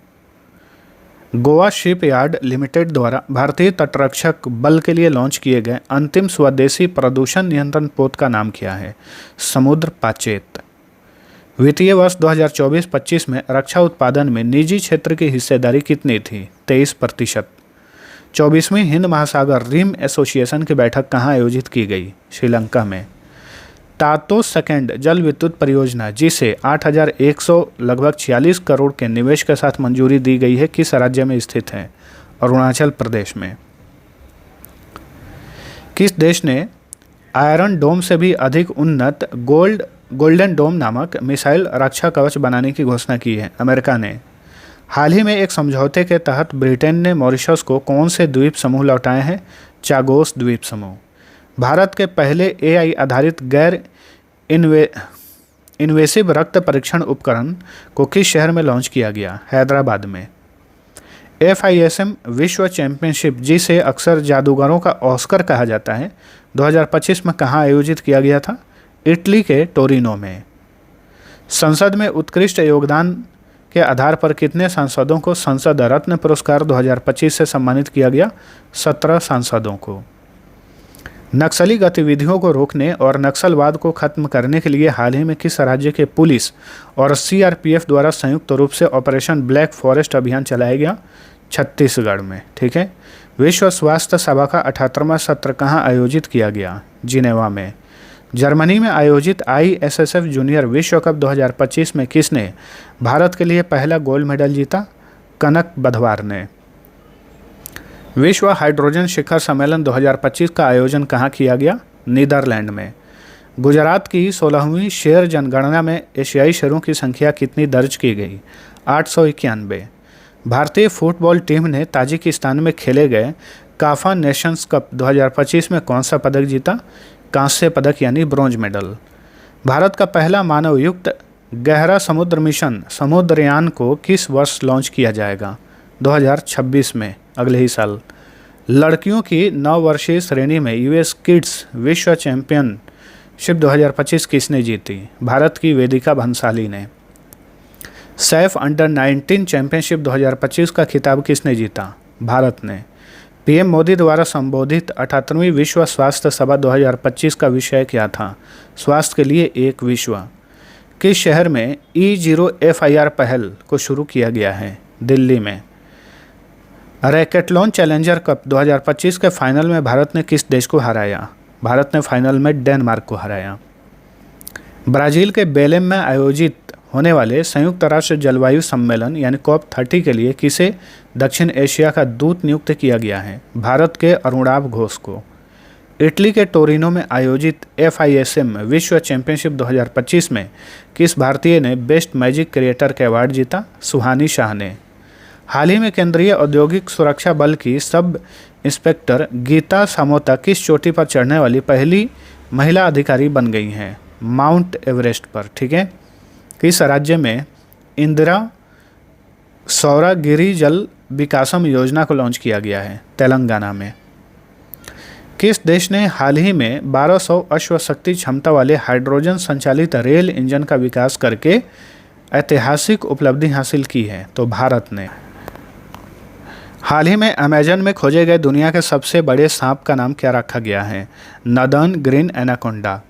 गोवा शिपयार्ड लिमिटेड द्वारा भारतीय तटरक्षक बल के लिए लॉन्च किए गए अंतिम स्वदेशी प्रदूषण नियंत्रण पोत का नाम क्या है? समुद्र पाचेत। वित्तीय वर्ष 2024-25 में रक्षा उत्पादन में निजी क्षेत्र की हिस्सेदारी कितनी थी? 23%। 24वीं हिंद महासागर रिम एसोसिएशन की बैठक कहाँ आयोजित की गई? श्रीलंका में। तातो सेकंड जल विद्युत परियोजना, जिसे 8,100 लगभग 46 करोड़ के निवेश के साथ मंजूरी दी गई है, किस राज्य में स्थित है? अरुणाचल प्रदेश में। किस देश ने आयरन डोम से भी अधिक उन्नत गोल्डन डोम नामक मिसाइल रक्षा कवच बनाने की घोषणा की है? अमेरिका ने। हाल ही में एक समझौते के तहत ब्रिटेन ने मॉरिशस को कौन से द्वीप समूह लौटाए हैं? चागोस द्वीप समूह। भारत के पहले AI आधारित गैर इन्वेसिव रक्त परीक्षण उपकरण को किस शहर में लॉन्च किया गया? हैदराबाद में। FISM विश्व चैंपियनशिप, जिसे अक्सर जादूगरों का ऑस्कर कहा जाता है, 2025 में कहाँ आयोजित किया गया था? इटली के टोरिनो में। संसद में उत्कृष्ट योगदान के आधार पर कितने सांसदों को संसद रत्न पुरस्कार 2025 से सम्मानित किया गया? 17 सांसदों को। नक्सली गतिविधियों को रोकने और नक्सलवाद को खत्म करने के लिए हाल ही में किस राज्य के पुलिस और CRPF द्वारा संयुक्त रूप से ऑपरेशन ब्लैक फॉरेस्ट अभियान चलाया गया? छत्तीसगढ़ में। ठीक है। विश्व स्वास्थ्य सभा का 78वां सत्र कहाँ आयोजित किया गया? जिनेवा में। जर्मनी में आयोजित ISSF जूनियर विश्व कप 2025 में किसने भारत के लिए पहला गोल्ड मेडल जीता? कनक बधवार ने। विश्व हाइड्रोजन शिखर सम्मेलन 2025 का आयोजन कहाँ किया गया? नीदरलैंड में। गुजरात की 16वीं शेर जनगणना में एशियाई शेरों की संख्या कितनी दर्ज की गई? 891। भारतीय फुटबॉल टीम ने ताजिकिस्तान में खेले गए काफा नेशंस कप 2025 में कौन सा पदक जीता? कांस्य पदक यानी ब्रॉन्ज मेडल। भारत का पहला मानवयुक्त गहरा समुद्र मिशन समुद्रयान को किस वर्ष लॉन्च किया जाएगा? 2026 में, अगले ही साल। लड़कियों की 9 वर्षीय श्रेणी में US किड्स विश्व चैंपियनशिप 2025 किसने जीती? भारत की वेदिका भंसाली ने। सैफ अंडर 19 चैंपियनशिप 2025 का खिताब किसने जीता? भारत ने। PM मोदी द्वारा संबोधित 78वीं विश्व स्वास्थ्य सभा 2025 का विषय क्या था? स्वास्थ्य के लिए एक विश्व। किस शहर में E0FIR पहल को शुरू किया गया है? दिल्ली में। रैकेटलॉन चैलेंजर कप 2025 के फाइनल में भारत ने किस देश को हराया? भारत ने फाइनल में डेनमार्क को हराया। ब्राज़ील के बेलेम में आयोजित होने वाले संयुक्त राष्ट्र जलवायु सम्मेलन यानी COP30 के लिए किसे दक्षिण एशिया का दूत नियुक्त किया गया है? भारत के अरुणाभ घोष को। इटली के टोरिनो में आयोजित FISM विश्व चैंपियनशिप 2025 में किस भारतीय ने बेस्ट मैजिक क्रिएटर का अवार्ड जीता? सुहानी शाह ने। हाल ही में केंद्रीय औद्योगिक सुरक्षा बल की सब इंस्पेक्टर गीता सामोता किस चोटी पर चढ़ने वाली पहली महिला अधिकारी बन गई हैं? माउंट एवरेस्ट पर। ठीक है। किस राज्य में इंदिरा सौरागिरी जल विकासम योजना को लॉन्च किया गया है? तेलंगाना में। किस देश ने हाल ही में 1200 अश्वशक्ति क्षमता वाले हाइड्रोजन संचालित रेल इंजन का विकास करके ऐतिहासिक उपलब्धि हासिल की है? तो भारत ने। हाल ही में अमेजन में खोजे गए दुनिया के सबसे बड़े सांप का नाम क्या रखा गया है? Northern green anaconda.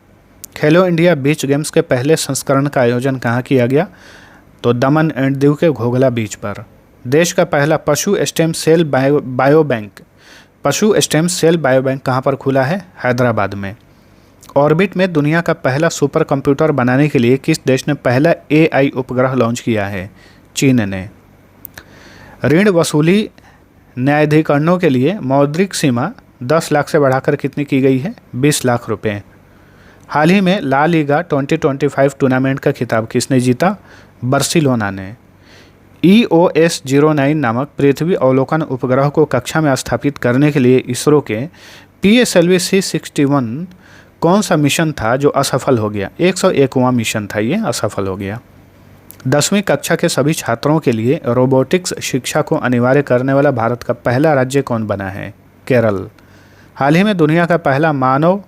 खेलो इंडिया बीच गेम्स के पहले संस्करण का आयोजन कहाँ किया गया? तो दमन एंड दीव के घोघला बीच पर। देश का पहला पशु स्टेम सेल बायो बैंक कहाँ पर खुला है? हैदराबाद में। ऑर्बिट में दुनिया का पहला सुपर कंप्यूटर बनाने के लिए किस देश ने पहला AI उपग्रह लॉन्च किया है? चीन ने। ऋण वसूली न्यायाधिकरणों के लिए मौद्रिक सीमा 10 लाख से बढ़ाकर कितनी की गई है? 20 लाख रुपए। हाल ही में ला लीगा 2025 टूर्नामेंट का खिताब किसने जीता? बार्सिलोना ने। EOS 09 नामक पृथ्वी अवलोकन उपग्रह को कक्षा में स्थापित करने के लिए इसरो के PSLV C61 कौन सा मिशन था जो असफल हो गया? 101वां मिशन था, ये असफल हो गया। 10वीं कक्षा के सभी छात्रों के लिए रोबोटिक्स शिक्षा को अनिवार्य करने वाला भारत का पहला राज्य कौन बना है? केरल। हाल ही में दुनिया का पहला मानव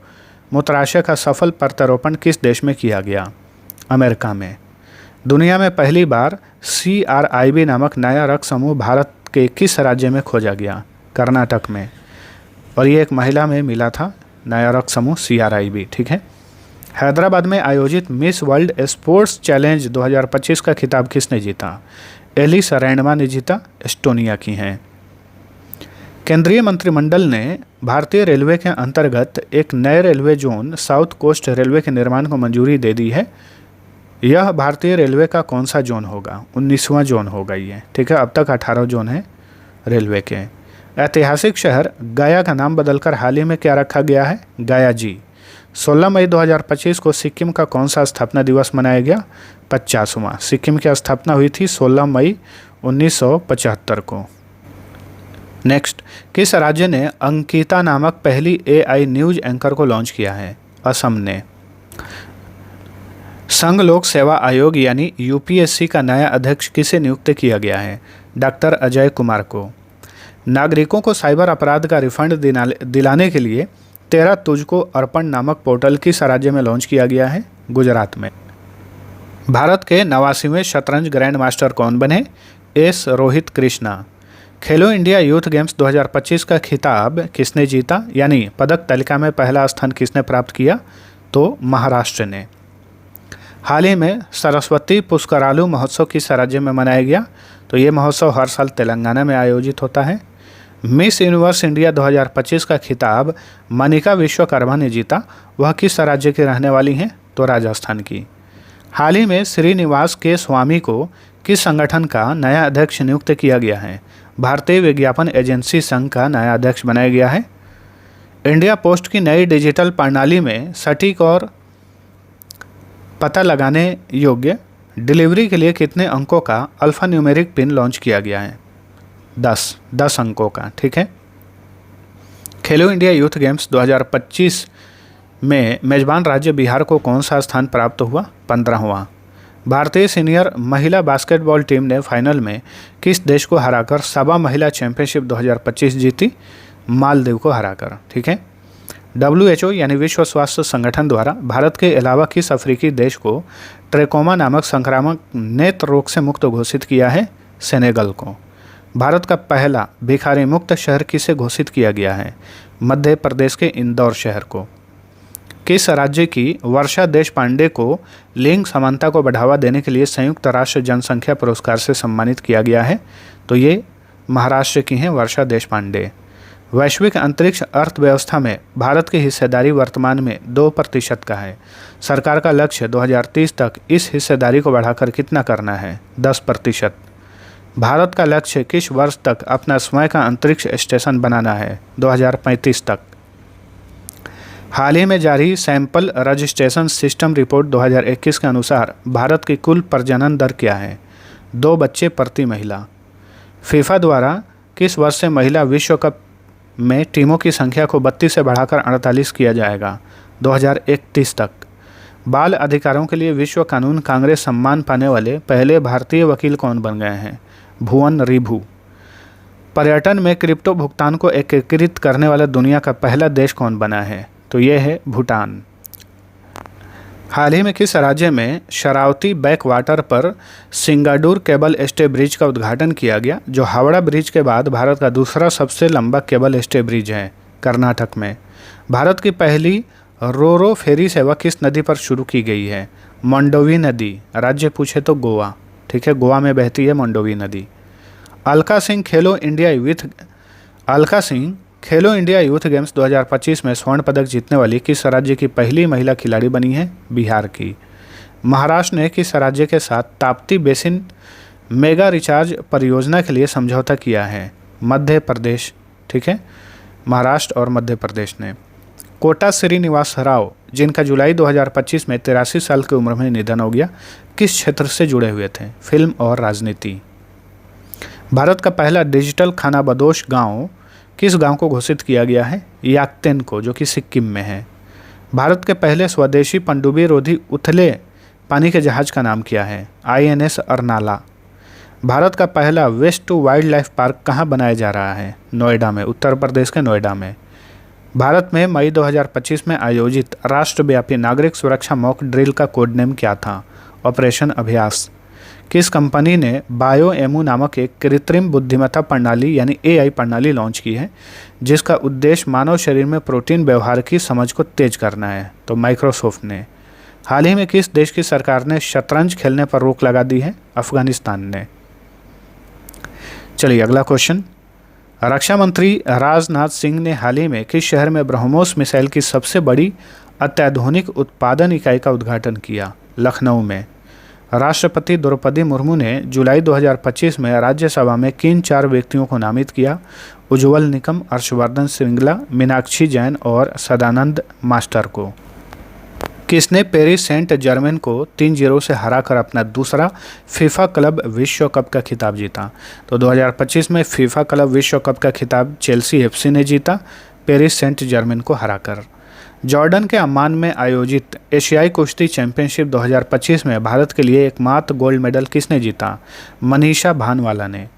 मूत्राशय का सफल प्रत्यारोपण किस देश में किया गया? अमेरिका में। दुनिया में पहली बार CRIB नामक नया रक्त समूह भारत के किस राज्य में खोजा गया? कर्नाटक में। और ये एक महिला में मिला था नया रक्त समूह CRIB, ठीक है। हैदराबाद में आयोजित मिस वर्ल्ड स्पोर्ट्स चैलेंज 2025 का खिताब किसने जीता? एलिस रैंडमा ने जीता, एस्टोनिया की हैं। केंद्रीय मंत्रिमंडल ने भारतीय रेलवे के अंतर्गत एक नए railway zone south coast railway के निर्माण को मंजूरी दे दी है। यह भारतीय रेलवे का कौन सा जोन होगा? 19वां जोन होगा ये, ठीक है। अब तक 18 जोन है रेलवे के। ऐतिहासिक शहर गया का नाम बदलकर हाल ही में क्या रखा गया है? गया जी। 16 मई 2025 को सिक्किम का कौन सा स्थापना दिवस मनाया गया? 50वां। सिक्किम की स्थापना हुई थी 16 मई 1975 को। नेक्स्ट, किस राज्य ने अंकिता नामक पहली AI न्यूज एंकर को लॉन्च किया है? असम ने। संघ लोक सेवा आयोग यानी UPSC का नया अध्यक्ष किसे नियुक्त किया गया है? डॉक्टर अजय कुमार को। नागरिकों को साइबर अपराध का रिफंड दिलाने के लिए 13 तुझको अर्पण नामक पोर्टल किस राज्य में लॉन्च किया गया है? गुजरात में। भारत के 89वें शतरंज ग्रैंड मास्टर कौन बने? S रोहित कृष्णा। खेलो इंडिया यूथ गेम्स 2025 का खिताब किसने जीता, यानी पदक तालिका में पहला स्थान किसने प्राप्त किया? तो महाराष्ट्र ने। हाल ही में सरस्वती पुष्करालू महोत्सव किस राज्य में मनाया गया? तो ये महोत्सव हर साल तेलंगाना में आयोजित होता है। मिस यूनिवर्स इंडिया 2025 का खिताब मनिका विश्वकर्मा ने जीता। वह किस राज्य की रहने वाली हैं? तो राजस्थान की। हाल ही में श्रीनिवास के स्वामी को किस संगठन का नया अध्यक्ष नियुक्त किया गया है? भारतीय विज्ञापन एजेंसी संघ का नया अध्यक्ष बनाया गया है। इंडिया पोस्ट की नई डिजिटल प्रणाली में सटीक और पता लगाने योग्य डिलीवरी के लिए कितने अंकों का अल्फा न्यूमेरिक पिन लॉन्च किया गया है? 10 अंकों का, ठीक है। खेलो इंडिया यूथ गेम्स 2025 में मेजबान राज्य बिहार को कौन सा स्थान प्राप्त हुआ? 15वां। भारतीय सीनियर महिला बास्केटबॉल टीम ने फाइनल में किस देश को हराकर सबा महिला चैंपियनशिप 2025 जीती? मालदीव को हराकर, ठीक है। WHO यानी विश्व स्वास्थ्य संगठन द्वारा भारत के अलावा किस अफ्रीकी देश को ट्रेकोमा नामक संक्रामक नेत्र रोग से मुक्त घोषित किया है? सेनेगल को। भारत का पहला भिखारी मुक्त शहर किसे घोषित किया गया है? मध्य प्रदेश के इंदौर शहर को। किस राज्य की वर्षा देशपांडे को लिंग समानता को बढ़ावा देने के लिए संयुक्त राष्ट्र जनसंख्या पुरस्कार से सम्मानित किया गया है? तो ये महाराष्ट्र की हैं वर्षा देशपांडे। वैश्विक अंतरिक्ष अर्थव्यवस्था में भारत की हिस्सेदारी वर्तमान में 2% का है। सरकार का लक्ष्य 2030 तक इस हिस्सेदारी को बढ़ाकर कितना करना है? 10%। भारत का लक्ष्य किस वर्ष तक अपना स्वयं का अंतरिक्ष स्टेशन बनाना है? 2035 तक। हाल ही में जारी सैंपल रजिस्ट्रेशन सिस्टम रिपोर्ट 2021 के अनुसार भारत की कुल प्रजनन दर क्या है? 2 बच्चे प्रति महिला। फीफा द्वारा किस वर्ष से महिला विश्व कप में टीमों की संख्या को 32 से बढ़ाकर 48 किया जाएगा? 2031 तक। बाल अधिकारों के लिए विश्व कानून कांग्रेस सम्मान पाने वाले पहले भारतीय वकील कौन बन गए हैं? भुवन रिभु। पर्यटन में क्रिप्टो भुगतान को एकीकृत करने वाला दुनिया का पहला देश कौन बना है? तो ये है भूटान। हाल ही में किस राज्य में शरावती बैकवाटर पर सिंगाडूर केबल स्टे ब्रिज का उद्घाटन किया गया, जो हावड़ा ब्रिज के बाद भारत का दूसरा सबसे लंबा केबल स्टे ब्रिज है? कर्नाटक में। भारत की पहली रोरो फेरी सेवा किस नदी पर शुरू की गई है? मंडोवी नदी। राज्य पूछे तो गोवा, ठीक है, गोवा में बहती है मंडोवी नदी। अलका सिंह खेलो इंडिया यूथ गेम्स 2025 में स्वर्ण पदक जीतने वाली किस राज्य की पहली महिला खिलाड़ी बनी है? बिहार की। महाराष्ट्र ने किस राज्य के साथ ताप्ती बेसिन मेगा रिचार्ज परियोजना के लिए समझौता किया है? मध्य प्रदेश। ठीक है, महाराष्ट्र और मध्य प्रदेश ने। कोटा श्रीनिवास राव, जिनका जुलाई 2025 में 83 साल की उम्र में निधन हो गया, किस क्षेत्र से जुड़े हुए थे? फिल्म और राजनीति। भारत का पहला डिजिटल खानाबदोश गांव किस गांव को घोषित किया गया है? याकतेन को, जो कि सिक्किम में है। भारत के पहले स्वदेशी पनडुब्बी रोधी उथले पानी के जहाज का नाम क्या है? INS अर्नाला। भारत का पहला waste to wildlife park कहाँ बनाया जा रहा है? नोएडा में, उत्तर प्रदेश के नोएडा में। भारत में मई 2025 में आयोजित राष्ट्रव्यापी नागरिक सुरक्षा मॉक ड्रिल का कोड नेम क्या था? ऑपरेशन अभ्यास। किस कंपनी ने बायोएमू नामक एक कृत्रिम बुद्धिमत्ता प्रणाली यानी AI प्रणाली लॉन्च की है, जिसका उद्देश्य मानव शरीर में प्रोटीन व्यवहार की समझ को तेज करना है? तो माइक्रोसॉफ्ट ने। हाल ही में किस देश की सरकार ने शतरंज खेलने पर रोक लगा दी है? अफगानिस्तान ने। चलिए अगला क्वेश्चन। रक्षा मंत्री राजनाथ सिंह ने हाल ही में किस शहर में ब्रह्मोस मिसाइल की सबसे बड़ी अत्याधुनिक उत्पादन इकाई का उद्घाटन किया? लखनऊ में। राष्ट्रपति द्रौपदी मुर्मू ने जुलाई 2025 में राज्यसभा में किन 4 व्यक्तियों को नामित किया? उज्ज्वल निकम, हर्षवर्धन श्रृंगला, मीनाक्षी जैन और सदानंद मास्टर को। किसने पेरिस सेंट जर्मेन को 3-0 से हराकर अपना दूसरा फीफा क्लब विश्व कप का खिताब जीता? तो 2025 में फीफा क्लब विश्व कप का खिताब चेल्सी FC ने जीता, पेरिस सेंट जर्मेन को हराकर। जॉर्डन के अम्मान में आयोजित एशियाई कुश्ती चैंपियनशिप 2025 में भारत के लिए एकमात्र गोल्ड मेडल किसने जीता? मनीषा भानवाला ने।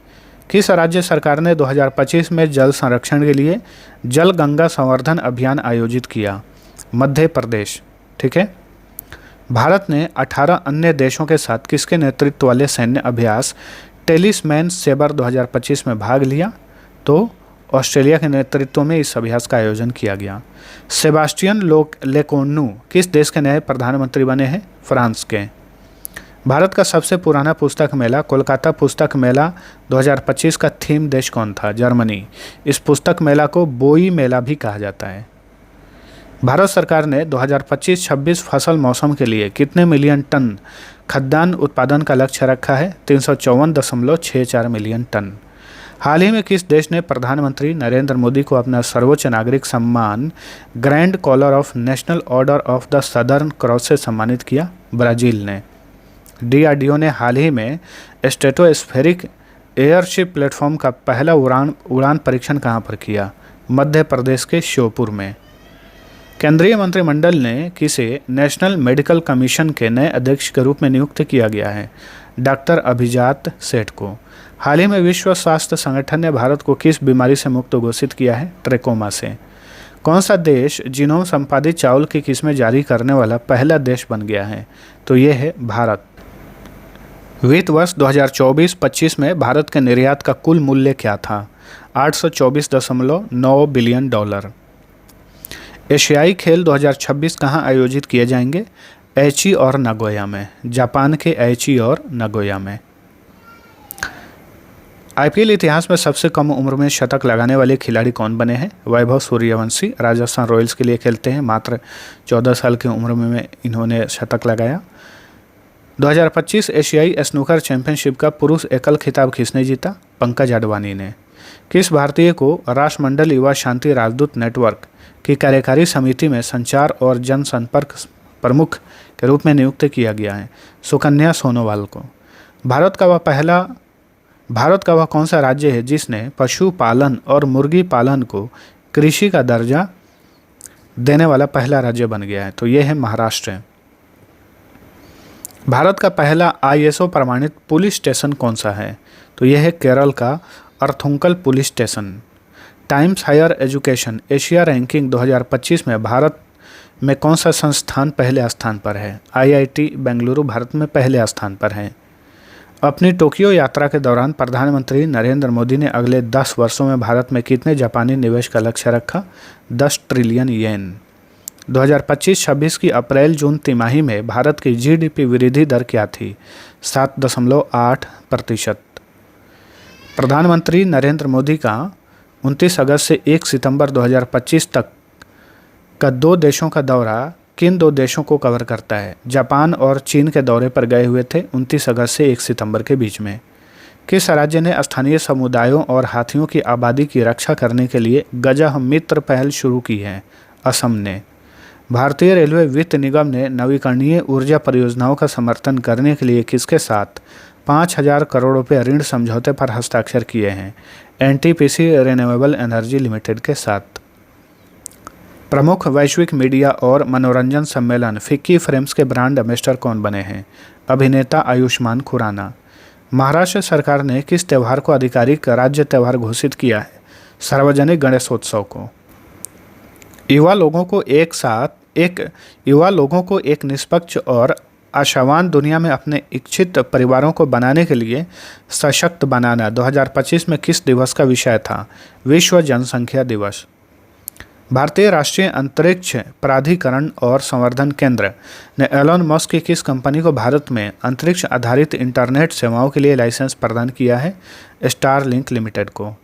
किस राज्य सरकार ने 2025 में जल संरक्षण के लिए जल गंगा संवर्धन अभियान आयोजित किया? मध्य प्रदेश। ठीक है। भारत ने 18 अन्य देशों के साथ किसके नेतृत्व वाले सैन्य अभ्यास टेलिस्मैन सेबर 2025 में भाग लिया? तो ऑस्ट्रेलिया के नेतृत्व में इस अभ्यास का आयोजन किया गया। सेबास्टियन लेकोर्नु किस देश के नए प्रधानमंत्री बने हैं? फ्रांस के। भारत का सबसे पुराना पुस्तक मेला कोलकाता पुस्तक मेला 2025 का थीम देश कौन था? जर्मनी। इस पुस्तक मेला को बोई मेला भी कहा जाता है। भारत सरकार ने 2025-26 फसल मौसम के लिए कितने मिलियन टन खाद्यान्न उत्पादन का लक्ष्य रखा है? 354.64 मिलियन टन। हाल ही में किस देश ने प्रधानमंत्री नरेंद्र मोदी को अपना सर्वोच्च नागरिक सम्मान grand collar of national order of the southern cross से सम्मानित किया? ब्राज़ील ने। DRDO ने हाल ही में स्ट्रेटोस्फेरिक एयरशिप प्लेटफॉर्म का पहला उड़ान परीक्षण कहाँ पर किया? मध्य प्रदेश के श्योपुर में। केंद्रीय मंत्रिमंडल ने किसे नेशनल मेडिकल कमीशन के नए अध्यक्ष के रूप में नियुक्त किया गया है? डॉक्टर अभिजात सेठ को। हाल ही में विश्व स्वास्थ्य संगठन ने भारत को किस बीमारी से मुक्त घोषित किया है? ट्रेकोमा से। कौन सा देश जीनोम संपादित चावल की किस्में जारी करने वाला पहला देश बन गया है? तो ये है भारत। वित्त वर्ष 2024-25 में भारत के निर्यात का कुल मूल्य क्या था? 824.9 बिलियन डॉलर। एशियाई खेल 2026 कहाँ आयोजित किए जाएंगे? एची और नागोया में। जापान के एची और नागोया में। IPL इतिहास में सबसे कम उम्र में शतक लगाने वाले खिलाड़ी कौन बने हैं? वैभव सूर्यवंशी राजस्थान रॉयल्स के लिए खेलते हैं। मात्र 14 साल की उम्र में इन्होंने शतक लगाया। 2025 एशियाई स्नूकर चैंपियनशिप का पुरुष एकल खिताब किसने जीता? पंकज अडवाणी ने। किस भारतीय को राष्ट्रमंडल युवा शांति राजदूत नेटवर्क की कार्यकारी समिति में संचार और जनसंपर्क प्रमुख के रूप में नियुक्त किया गया है? सुकन्या सोनोवाल को। भारत का वह कौन सा राज्य है जिसने पशुपालन और मुर्गी पालन को कृषि का दर्जा देने वाला पहला राज्य बन गया है? तो ये है महाराष्ट्र। भारत का पहला ISO प्रमाणित पुलिस स्टेशन कौन सा है? तो यह है केरल का Arthunkal police station. Times Higher Education Asia ranking 2025 में भारत में कौन सा संस्थान पहले स्थान पर है? IIT बेंगलुरु भारत में पहले स्थान पर है। अपनी टोक्यो यात्रा के दौरान प्रधानमंत्री नरेंद्र मोदी ने अगले 10 वर्षों में भारत में कितने जापानी निवेश का लक्ष्य रखा? 10 ट्रिलियन येन। 2025-26 की अप्रैल-जून तिमाही में भारत की GDP वृद्धि दर क्या थी? 7.8%। प्रधानमंत्री नरेंद्र मोदी का 29 अगस्त से 1 सितंबर 2025 तक का 2 देशों का दौरा किन 2 देशों को कवर करता है? जापान और चीन के दौरे पर गए हुए थे 29 अगस्त से 1 सितंबर के बीच में। किस राज्य ने स्थानीय समुदायों और हाथियों की आबादी की रक्षा करने के लिए गजा मित्र पहल शुरू की है? असम ने। भारतीय रेलवे वित्त निगम ने नवीकरणीय ऊर्जा परियोजनाओं का समर्थन करने के लिए किसके साथ 5,000 करोड़ रुपये ऋण समझौते पर हस्ताक्षर किए हैं? एनटीपीसी रिन्यूएबल एनर्जी लिमिटेड के साथ। प्रमुख वैश्विक मीडिया और मनोरंजन सम्मेलन फिक्की फ्रेम्स के ब्रांड एम्बेसडर कौन बने हैं? अभिनेता आयुष्मान खुराना। महाराष्ट्र सरकार ने किस त्यौहार को आधिकारिक राज्य त्यौहार घोषित किया है? सार्वजनिक गणेशोत्सव को। युवा लोगों को एक निष्पक्ष और आशावान दुनिया में अपने इच्छित परिवारों को बनाने के लिए सशक्त बनाना 2025 में किस दिवस का विषय था? विश्व जनसंख्या दिवस। भारतीय राष्ट्रीय अंतरिक्ष प्राधिकरण और संवर्धन केंद्र ने एलन मस्क की किस कंपनी को भारत में अंतरिक्ष आधारित इंटरनेट सेवाओं के लिए लाइसेंस प्रदान किया है? स्टारलिंक लिमिटेड को।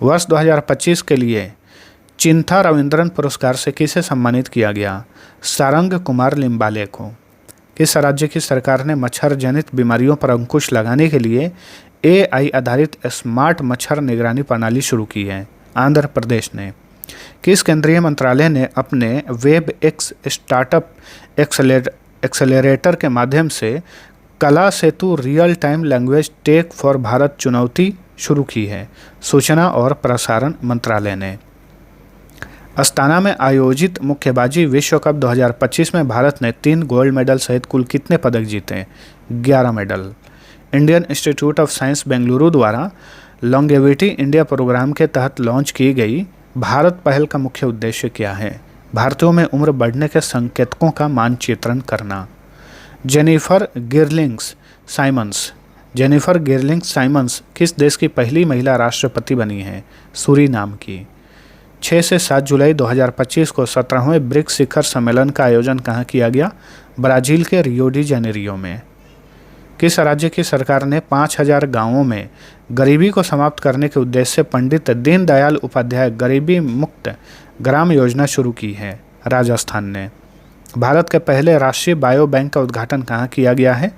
वर्ष 2025 के लिए चिंथा रविंद्रन पुरस्कार से किसे सम्मानित किया गया? सारंग कुमार लिम्बाले को। किस राज्य की सरकार ने मच्छर जनित बीमारियों पर अंकुश लगाने के लिए AI आधारित स्मार्ट मच्छर निगरानी प्रणाली शुरू की है? आंध्र प्रदेश ने। किस केंद्रीय मंत्रालय ने अपने वेब एक्स स्टार्टअप एक्सेलरेटर के माध्यम से Kala Setu real time language tech for Bharat चुनौती शुरू की है? सूचना और प्रसारण मंत्रालय ने। अस्ताना में आयोजित मुक्केबाजी विश्व कप 2025 में भारत ने 3 गोल्ड मेडल सहित कुल कितने पदक जीते? 11 medal. Indian Institute of science Bengaluru द्वारा लॉन्गेविटी इंडिया प्रोग्राम के तहत लॉन्च की गई भारत पहल का मुख्य उद्देश्य क्या है? भारतीयों में उम्र बढ़ने के संकेतकों का मानचित्रण करना। जेनिफर गिरलिंग्स साइमंस किस देश की पहली महिला राष्ट्रपति बनी है? सूरीनाम की। 6 से 7 जुलाई 2025 को 17वें ब्रिक्स शिखर सम्मेलन का आयोजन कहाँ किया गया? ब्राज़ील के रियो डी जेनेरियो में। किस राज्य की सरकार ने 5,000 गांवों में गरीबी को समाप्त करने के उद्देश्य से पंडित दीनदयाल उपाध्याय गरीबी मुक्त ग्राम योजना शुरू की है? राजस्थान ने। भारत के पहले राष्ट्रीय बायो बैंक का उद्घाटन कहाँ किया गया है?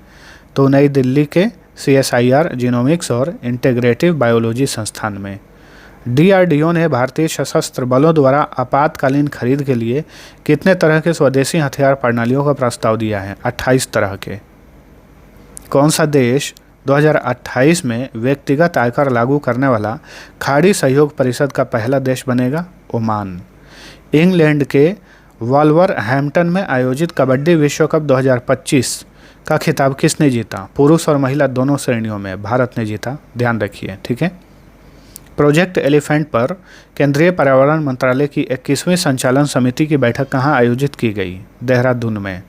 तो नई दिल्ली के CSIR जीनोमिक्स और इंटीग्रेटिव बायोलॉजी संस्थान में। DRDO ने भारतीय सशस्त्र बलों द्वारा आपातकालीन खरीद के लिए कितने तरह के स्वदेशी हथियार प्रणालियों का प्रस्ताव दिया है? 28 तरह के। कौन सा देश 2028 में व्यक्तिगत आयकर लागू करने वाला खाड़ी सहयोग परिषद का पहला देश बनेगा? ओमान। इंग्लैंड के वॉल्वरहैम्पटन में आयोजित कबड्डी विश्व कप 2025 का खिताब किसने जीता? पुरुष और महिला दोनों श्रेणियों में भारत ने जीता, ध्यान रखिए, ठीक है। प्रोजेक्ट एलिफेंट पर केंद्रीय पर्यावरण मंत्रालय की 21वीं संचालन समिति की बैठक कहाँ आयोजित की गई? देहरादून में।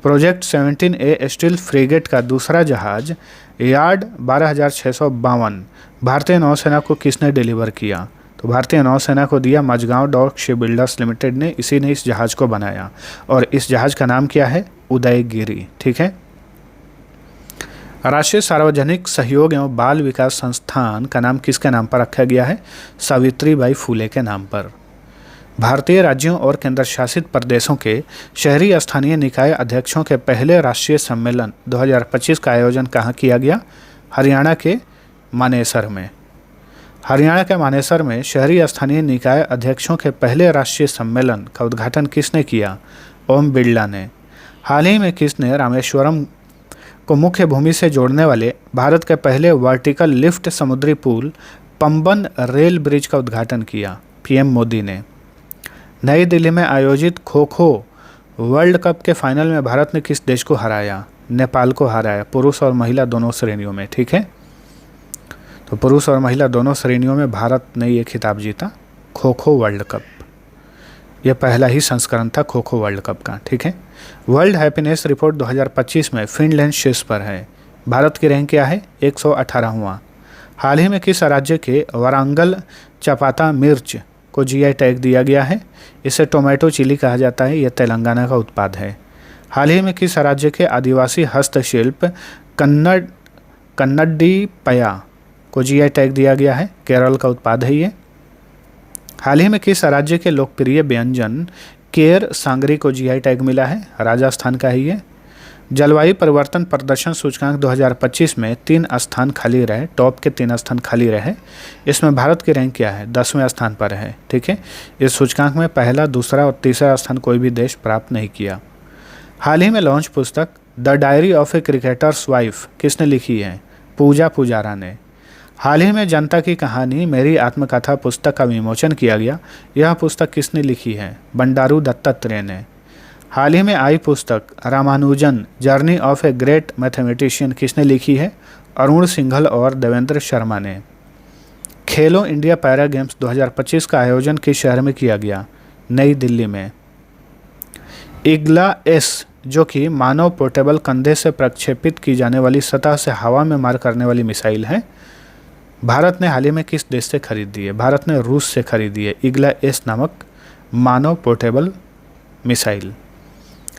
प्रोजेक्ट 17A स्टील फ्रिगेट का दूसरा जहाज यार्ड 12,652 भारतीय नौसेना को किसने डिलीवर किया? तो भारतीय नौसेना को दिया Mazagon dock shipbuilders limited ने। इसी ने इस जहाज को बनाया और इस जहाज का नाम क्या है? उदयगिरी, ठीक है। राष्ट्रीय सार्वजनिक सहयोग एवं बाल विकास संस्थान का नाम किसके नाम पर रखा गया है? सावित्रीबाई फुले के नाम पर। भारतीय राज्यों और केंद्र शासित प्रदेशों के शहरी स्थानीय निकाय अध्यक्षों के पहले राष्ट्रीय सम्मेलन 2025 का आयोजन कहाँ किया गया? हरियाणा के मानेसर में। हरियाणा के मानेसर में शहरी स्थानीय निकाय अध्यक्षों के पहले राष्ट्रीय सम्मेलन का उद्घाटन किसने किया? ओम बिरला ने। हाल ही में किसने रामेश्वरम को मुख्य भूमि से जोड़ने वाले भारत के पहले वर्टिकल लिफ्ट समुद्री पुल पंबन रेल ब्रिज का उद्घाटन किया? PM मोदी ने। नई दिल्ली में आयोजित खो खो वर्ल्ड कप के फाइनल में भारत ने किस देश को हराया? नेपाल को हराया, पुरुष और महिला दोनों श्रेणियों में, ठीक है। तो पुरुष और महिला दोनों श्रेणियों में भारत ने ये खिताब जीता, खो खो वर्ल्ड कप। यह पहला ही संस्करण था खो खो वर्ल्ड कप का, ठीक है। वर्ल्ड हैप्पीनेस रिपोर्ट 2025 में फिनलैंड शीर्ष पर है। भारत की रैंक क्या है? 118वां। हाल ही में किस राज्य के वारंगल चपाता मिर्च को GI टैग दिया गया है? इसे टोमेटो चिली कहा जाता है, यह तेलंगाना का उत्पाद है। हाल ही में किस राज्य के आदिवासी हस्तशिल्प कन्नडी पया को जीआई टैग दिया गया है। केरल का उत्पाद है ये। हाल ही में किस राज्य के लोकप्रिय व्यंजन केर सांगरी को जीआई टैग मिला है? राजस्थान का है ये। जलवायु परिवर्तन प्रदर्शन सूचकांक 2025 में 3 स्थान खाली रहे, टॉप के 3 स्थान खाली रहे। इसमें भारत की रैंक क्या है? 10वें स्थान पर है। ठीक है, इस सूचकांक में पहला, दूसरा और तीसरा स्थान कोई भी देश प्राप्त नहीं किया। हाल ही में लॉन्च पुस्तक the diary of A cricketers wife किसने लिखी है? पूजा पुजारा ने। हाल ही में जनता की कहानी मेरी आत्मकथा पुस्तक का विमोचन किया गया। यह पुस्तक किसने लिखी है? बंडारू दत्तात्रेय ने। हाल ही में आई पुस्तक Ramanujan journey of a great mathematician किसने लिखी है? अरुण सिंघल और देवेंद्र शर्मा ने। खेलो इंडिया पैरा गेम्स 2025 का आयोजन किस शहर में किया गया? नई दिल्ली में। इग्ला एस, जो कि मानव पोर्टेबल कंधे से प्रक्षेपित की जाने वाली सतह से हवा में मार करने वाली मिसाइल है, भारत ने हाल ही में किस देश से खरीदी है? भारत ने रूस से खरीदी है इग्ला एस नामक मानव पोर्टेबल मिसाइल।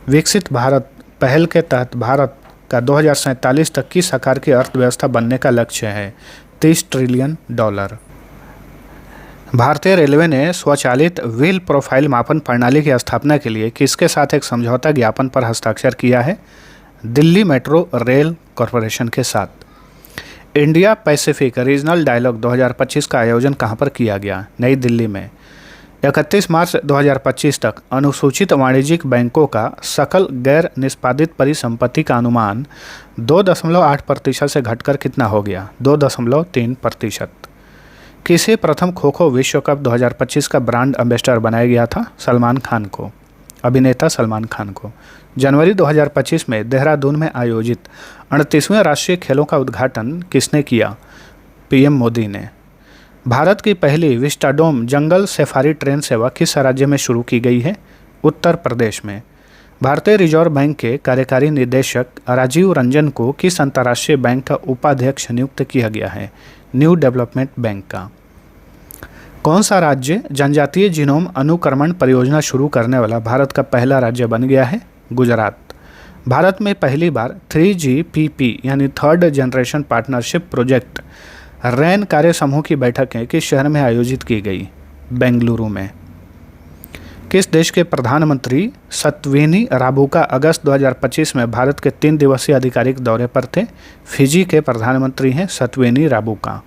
विकसित भारत पहल के तहत भारत का 2047 तक की आकार की अर्थव्यवस्था बनने का लक्ष्य है, $30 ट्रिलियन। भारतीय रेलवे ने स्वचालित व्हील प्रोफाइल मापन प्रणाली की स्थापना के लिए किसके साथ एक समझौता ज्ञापन पर हस्ताक्षर किया है? दिल्ली मेट्रो रेल कॉरपोरेशन के साथ। इंडिया पैसिफिक रीजनल डायलॉग 2025 का आयोजन कहां पर किया गया? नई दिल्ली में। 31 मार्च 2025 तक अनुसूचित वाणिज्यिक बैंकों का सकल गैर निष्पादित परिसंपत्ति का अनुमान 2.8% से घटकर कितना हो गया? 2.3%। किसे प्रथम खो खो विश्व कप 2025 का ब्रांड एम्बेसडर बनाया गया था? सलमान खान को, अभिनेता सलमान खान को। जनवरी 2025 में देहरादून में आयोजित 38वें राष्ट्रीय खेलों का उद्घाटन किसने किया? पीएम मोदी ने। भारत की पहली विस्टाडोम जंगल सफारी ट्रेन सेवा किस राज्य में शुरू की गई है? उत्तर प्रदेश में। भारतीय रिजर्व बैंक के कार्यकारी निदेशक राजीव रंजन को किस अंतर्राष्ट्रीय बैंक का उपाध्यक्ष नियुक्त किया गया है? न्यू डेवलपमेंट बैंक का। कौन सा राज्य जनजातीय जीनोम अनुक्रमण परियोजना शुरू करने वाला भारत का पहला राज्य बन गया है? गुजरात। भारत में पहली बार 3GPP यानी थर्ड जनरेशन पार्टनरशिप प्रोजेक्ट रैन कार्य समूह की बैठकें किस शहर में आयोजित की गई? बेंगलुरु में। किस देश के प्रधानमंत्री सत्वेनी राबुका अगस्त 2025 में भारत के 3 दिवसीय आधिकारिक दौरे पर थे? फिजी के प्रधानमंत्री हैं सत्वेनी राबुका।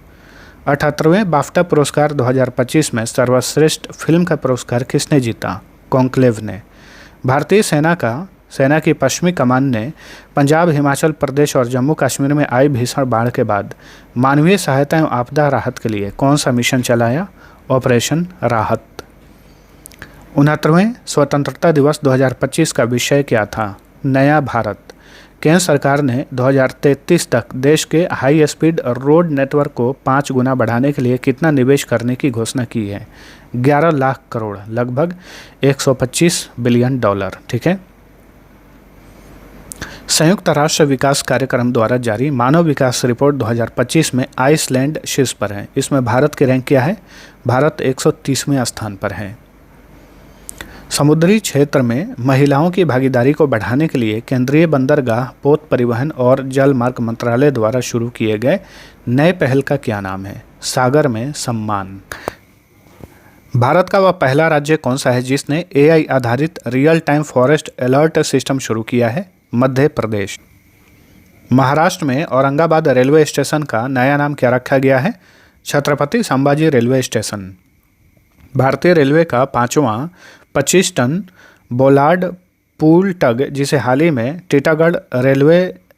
78वें बाफ्टा पुरस्कार 2025 में सर्वश्रेष्ठ फिल्म का पुरस्कार किसने जीता? कॉन्क्लेव ने। भारतीय सेना की पश्चिमी कमान ने पंजाब, हिमाचल प्रदेश और जम्मू कश्मीर में आई भीषण बाढ़ के बाद मानवीय सहायता एवं आपदा राहत के लिए कौन सा मिशन चलाया? ऑपरेशन राहत। 69वें स्वतंत्रता दिवस 2025 का विषय क्या था? नया भारत। केंद्र सरकार ने 2033 तक देश के हाई स्पीड रोड नेटवर्क को 5 गुना बढ़ाने के लिए कितना निवेश करने की घोषणा की है? 11 लाख करोड़, लगभग $125 बिलियन। ठीक है। संयुक्त राष्ट्र विकास कार्यक्रम द्वारा जारी मानव विकास रिपोर्ट 2025 में आइसलैंड शीर्ष पर है। इसमें भारत की रैंक क्या है? भारत 130वें स्थान पर है। समुद्री क्षेत्र में महिलाओं की भागीदारी को बढ़ाने के लिए केंद्रीय बंदरगाह, पोत परिवहन और जल मार्ग मंत्रालय द्वारा शुरू किए गए नए पहल का क्या नाम है? सागर में सम्मान। भारत का वह पहला राज्य कौन सा है जिसने AI आधारित real time forest alert system शुरू किया है? मध्य प्रदेश। महाराष्ट्र में औरंगाबाद रेलवे स्टेशन का नया नाम क्या रखा गया है? Chhatrapati Sambhaji railway station. भारतीय रेलवे का 5वां 25 टन बोलार्ड पूल टग, जिसे हाल ही में Titagarh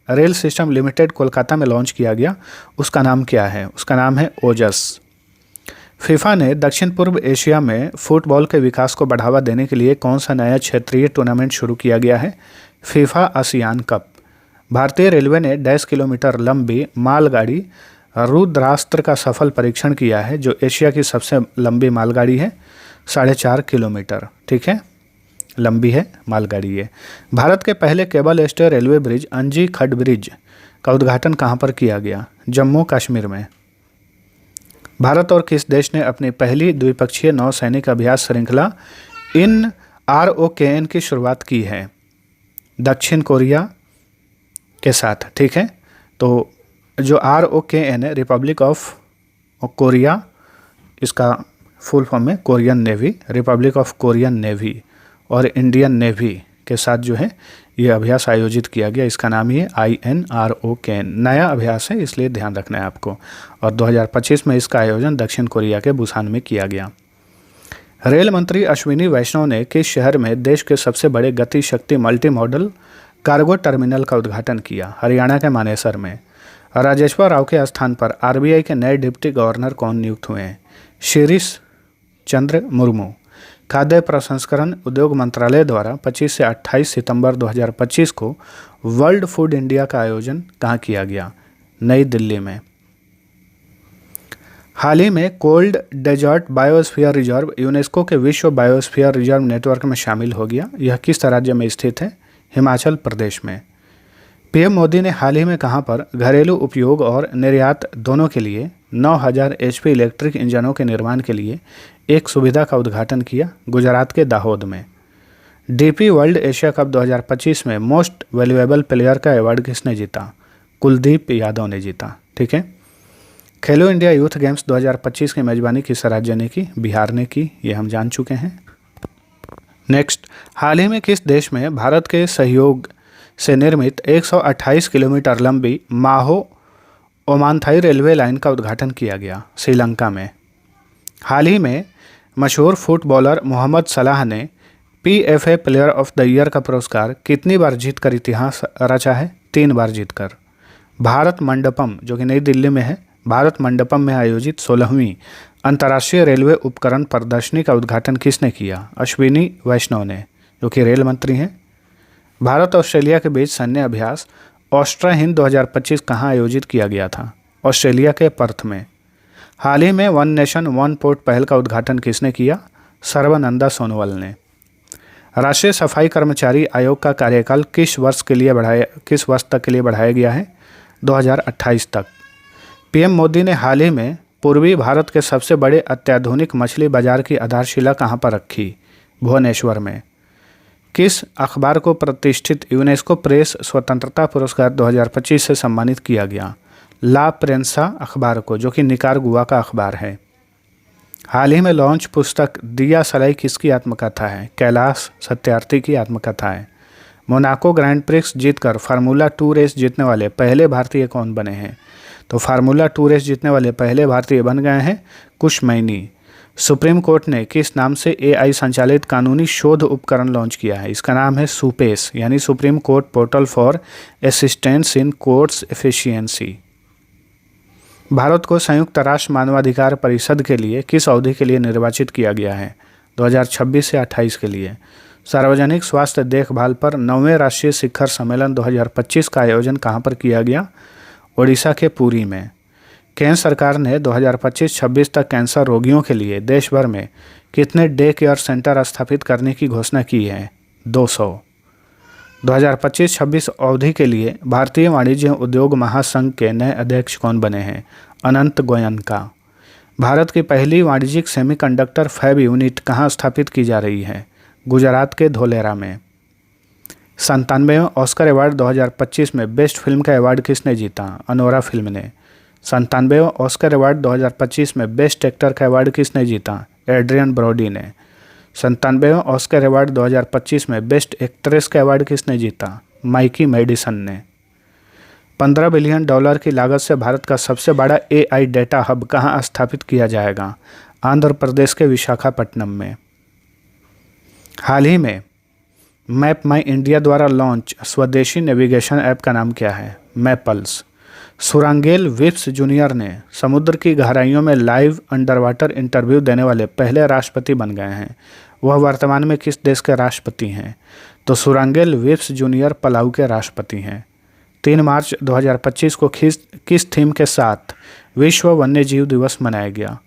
rail system limited Kolkata में लॉन्च किया गया, उसका नाम क्या है? उसका नाम है ओजस। फीफा ने दक्षिण पूर्व एशिया में फुटबॉल के विकास को बढ़ावा देने के लिए कौन सा नया क्षेत्रीय टूर्नामेंट शुरू किया गया है? FIFA ASEAN cup. भारतीय रेलवे ने 10 किलोमीटर लंबी मालगाड़ी रुद्रास्त्र का सफल परीक्षण किया है, जो एशिया की सबसे लंबी मालगाड़ी है, 4.5 किलोमीटर। ठीक है, लंबी है मालगाड़ी ये। भारत के पहले केबल स्टे रेलवे ब्रिज अंजी खड ब्रिज का उद्घाटन कहाँ पर किया गया? जम्मू कश्मीर में। भारत और किस देश ने अपनी पहली द्विपक्षीय नौसैनिक अभ्यास श्रृंखला इन ROKN की शुरुआत की है? दक्षिण कोरिया के साथ। ठीक है, तो जो ROKN है, रिपब्लिक ऑफ कोरिया, इसका फुल फॉर्म है Korean navy, Republic of Korean navy और इंडियन नेवी के साथ जो है ये अभ्यास आयोजित किया गया। इसका नाम ही है INROKN। नया अभ्यास है, इसलिए ध्यान रखना है आपको। और 2025 में इसका आयोजन दक्षिण कोरिया के बुसान में किया गया। रेल मंत्री अश्विनी वैष्णव ने किस शहर में देश के सबसे बड़े गति शक्ति मल्टी मॉडल कार्गो टर्मिनल का उद्घाटन किया? हरियाणा के मानेसर में। राजेश्वर राव के स्थान पर RBI के नए डिप्टी गवर्नर कौन नियुक्त हुए हैं? शिरीष चंद्र मुर्मू। खाद्य प्रसंस्करण उद्योग मंत्रालय द्वारा 25 से 28 सितंबर 2025 को वर्ल्ड फूड इंडिया का आयोजन कहाँ किया गया? नई दिल्ली में। हाल ही में cold desert biosphere reserve UNESCO के विश्व बायोस्फीयर रिजर्व नेटवर्क में शामिल हो गया। यह किस राज्य में स्थित है? हिमाचल प्रदेश में। PM मोदी ने हाल ही में कहां पर घरेलू उपयोग और निर्यात दोनों के लिए 9000 HP इलेक्ट्रिक इंजनों के निर्माण के लिए एक सुविधा का उद्घाटन किया? गुजरात के दाहोद में। DP वर्ल्ड एशिया कप 2025 में मोस्ट वैल्यूएबल प्लेयर का अवार्ड किसने जीता? कुलदीप यादव ने जीता। ठीक है। खेलो इंडिया यूथ गेम्स 2025 की मेजबानी किस राज्य ने की? बिहार ने की, ये हम जान चुके हैं। नेक्स्ट, हाल ही में किस देश में भारत के सहयोग से निर्मित 128 किलोमीटर लंबी माहो ओमानथाई रेलवे लाइन का उद्घाटन किया गया? श्रीलंका में। हाल ही में मशहूर फुटबॉलर मोहम्मद सलाह ने PFA player of the year का पुरस्कार कितनी बार जीतकर इतिहास रचा है? 3 बार जीतकर। भारत मंडपम, जो कि नई दिल्ली में है, भारत मंडपम में आयोजित 16वीं अंतर्राष्ट्रीय रेलवे उपकरण प्रदर्शनी का उद्घाटन किसने किया? अश्विनी वैष्णव ने, जो कि रेल मंत्री हैं। भारत ऑस्ट्रेलिया के बीच सैन्य अभ्यास ऑस्ट्रा हिंद 2025 कहाँ आयोजित किया गया था? ऑस्ट्रेलिया के पर्थ में। हाल ही में वन नेशन वन पोर्ट पहल का उद्घाटन किसने किया? सर्बानंद सोनोवाल ने। राष्ट्रीय सफाई कर्मचारी आयोग का कार्यकाल किस वर्ष तक के लिए बढ़ाया गया है? 2028 तक। PM मोदी ने हाल ही में पूर्वी भारत के सबसे बड़े अत्याधुनिक मछली बाजार की आधारशिला कहाँ पर रखी? भुवनेश्वर में। किस अखबार को प्रतिष्ठित यूनेस्को प्रेस स्वतंत्रता पुरस्कार 2025 से सम्मानित किया गया? ला प्रेंसा अखबार को, जो कि निकारागुआ का अखबार है। हाल ही में लॉन्च पुस्तक दिया सलाई किसकी आत्मकथा है? कैलाश सत्यार्थी की आत्मकथा है। मोनाको ग्रैंड प्रिक्स जीतकर फार्मूला 2 रेस जीतने वाले पहले भारतीय कौन बने हैं? तो फार्मूला 2 रेस जीतने वाले पहले भारतीय बन गए हैं कुश मैनी। सुप्रीम कोर्ट ने किस नाम से AI संचालित कानूनी शोध उपकरण लॉन्च किया है? इसका नाम है सुपेस, यानी supreme court portal for assistance in courts efficiency. Bharat को संयुक्त राष्ट्र मानवाधिकार परिषद के लिए किस अवधि के लिए निर्वाचित किया गया है? 2026 से 28 के लिए। सार्वजनिक स्वास्थ्य देखभाल पर 9वें राष्ट्रीय शिखर सम्मेलन 2025 का आयोजन कहाँ पर किया गया? ओडिशा के पुरी में। केंद्र सरकार ने 2025-26 तक कैंसर रोगियों के लिए देश भर में कितने डे केयर सेंटर स्थापित करने की घोषणा की है? 200। 2025-26 अवधि के लिए भारतीय वाणिज्य उद्योग महासंघ के नए अध्यक्ष कौन बने हैं? अनंत गोयनका। भारत की पहली वाणिज्यिक सेमीकंडक्टर फैब यूनिट कहाँ स्थापित की जा रही है? गुजरात के धोलेरा में। 97वें ऑस्कर अवार्ड 2025 में बेस्ट फिल्म का अवार्ड किसने जीता? अनोरा फिल्म ने। 97वें ऑस्कर अवार्ड 2025 में बेस्ट एक्टर का अवार्ड किसने जीता? एड्रियन ब्रोडी ने। 97वें ऑस्कर अवार्ड 2025 में बेस्ट एक्ट्रेस का अवार्ड किसने जीता? माइकी मेडिसन ने। $15 बिलियन की लागत से भारत का सबसे बड़ा AI डेटा हब कहाँ स्थापित किया जाएगा? आंध्र प्रदेश के विशाखापट्टनम में। हाल ही में मैप माई इंडिया द्वारा लॉन्च स्वदेशी नेविगेशन ऐप का नाम क्या है? मैपल्स। सुरांगेल विप्स जूनियर ने समुद्र की गहराइयों में लाइव अंडर वाटर इंटरव्यू देने वाले पहले राष्ट्रपति बन गए हैं। वह वर्तमान में किस देश के राष्ट्रपति हैं? तो सुरांगेल विप्स जूनियर पलाऊ के राष्ट्रपति हैं। 3 मार्च 2025 को किस थीम के साथ विश्व वन्यजीव दिवस मनाया गया?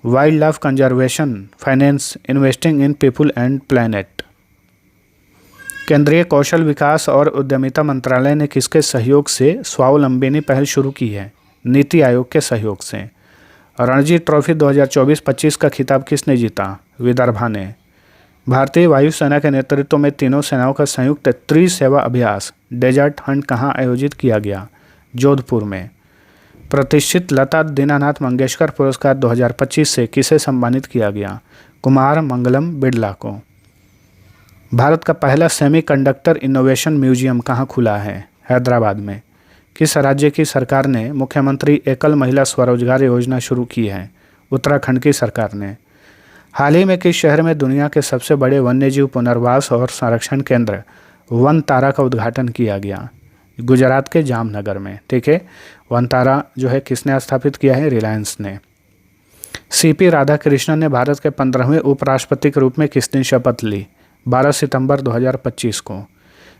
Wild life conservation, finance, investing in people and planet. केंद्रीय कौशल विकास और उद्यमिता मंत्रालय ने किसके सहयोग से स्वावलंबिनी पहल शुरू की है? नीति आयोग के सहयोग से। रणजी ट्रॉफी 2024-25 का खिताब किसने जीता? विदर्भा ने। भारतीय वायुसेना के नेतृत्व में तीनों सेनाओं का संयुक्त त्रिसेवा अभ्यास डेजर्ट हंट कहाँ आयोजित किया गया? जोधपुर में। प्रतिष्ठित लता दीनानाथ मंगेशकर पुरस्कार 2025 से किसे सम्मानित किया गया? कुमार मंगलम बिड़ला को। भारत का पहला सेमीकंडक्टर इनोवेशन म्यूजियम कहाँ खुला है? हैदराबाद में। किस राज्य की सरकार ने मुख्यमंत्री एकल महिला स्वरोजगार योजना शुरू की है? उत्तराखंड की सरकार ने। हाल ही में किस शहर में दुनिया के सबसे बड़े वन्यजीव पुनर्वास और संरक्षण केंद्र वन तारा का उद्घाटन किया गया? गुजरात के जामनगर में। ठीक है, वन तारा जो है किसने स्थापित किया है? रिलायंस ने। सीपी राधाकृष्णन ने भारत के 15वें उपराष्ट्रपति के रूप में किस दिन शपथ ली? 12 सितंबर 2025 को।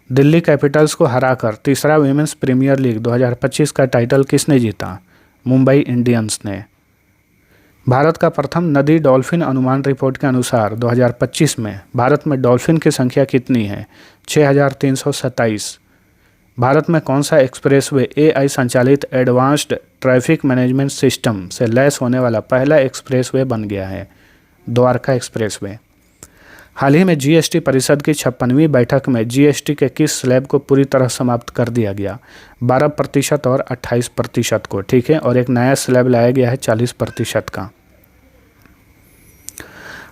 दिल्ली कैपिटल्स को हराकर तीसरा विमेंस प्रीमियर लीग 2025 का टाइटल किसने जीता? मुंबई इंडियंस ने। भारत का प्रथम नदी डॉल्फिन अनुमान रिपोर्ट के अनुसार 2025 में भारत में डॉल्फिन की संख्या कितनी है? 6327। भारत में कौन सा एक्सप्रेसवे एआई संचालित एडवांस्ड ट्रैफिक मैनेजमेंट सिस्टम से लैस होने वाला पहला एक्सप्रेसवे बन गया है? द्वारका एक्सप्रेसवे। हाल ही में जीएसटी परिषद की 56वीं बैठक में जीएसटी के किस स्लैब को पूरी तरह समाप्त कर दिया गया? 12% और 28% को। ठीक है, और एक नया स्लैब लाया गया है 40% का।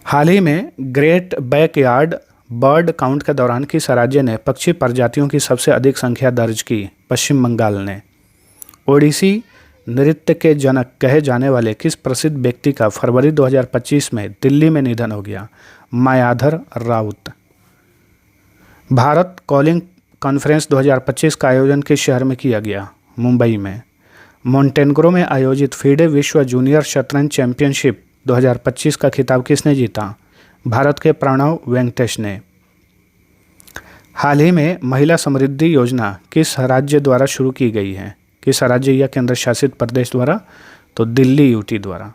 हाल ही में ग्रेट बैकयार्ड बर्ड काउंट के दौरान किस राज्य ने पक्षी प्रजातियों की सबसे अधिक संख्या दर्ज की? पश्चिम बंगाल ने। ओडिसी नृत्य के जनक कहे जाने वाले किस प्रसिद्ध व्यक्ति का फरवरी 2025 में दिल्ली में निधन हो गया? मायाधर राउत। भारत कॉलिंग कॉन्फ्रेंस 2025 का आयोजन किस शहर में किया गया? मुंबई में। मोंटेनेग्रो में आयोजित फीडे विश्व जूनियर शतरंज चैंपियनशिप 2025 का खिताब किसने जीता? भारत के प्रणव वेंकटेश ने। हाल ही में महिला समृद्धि योजना किस राज्य द्वारा शुरू की गई है? किस राज्य या केंद्र शासित प्रदेश द्वारा? तो दिल्ली यूटी द्वारा।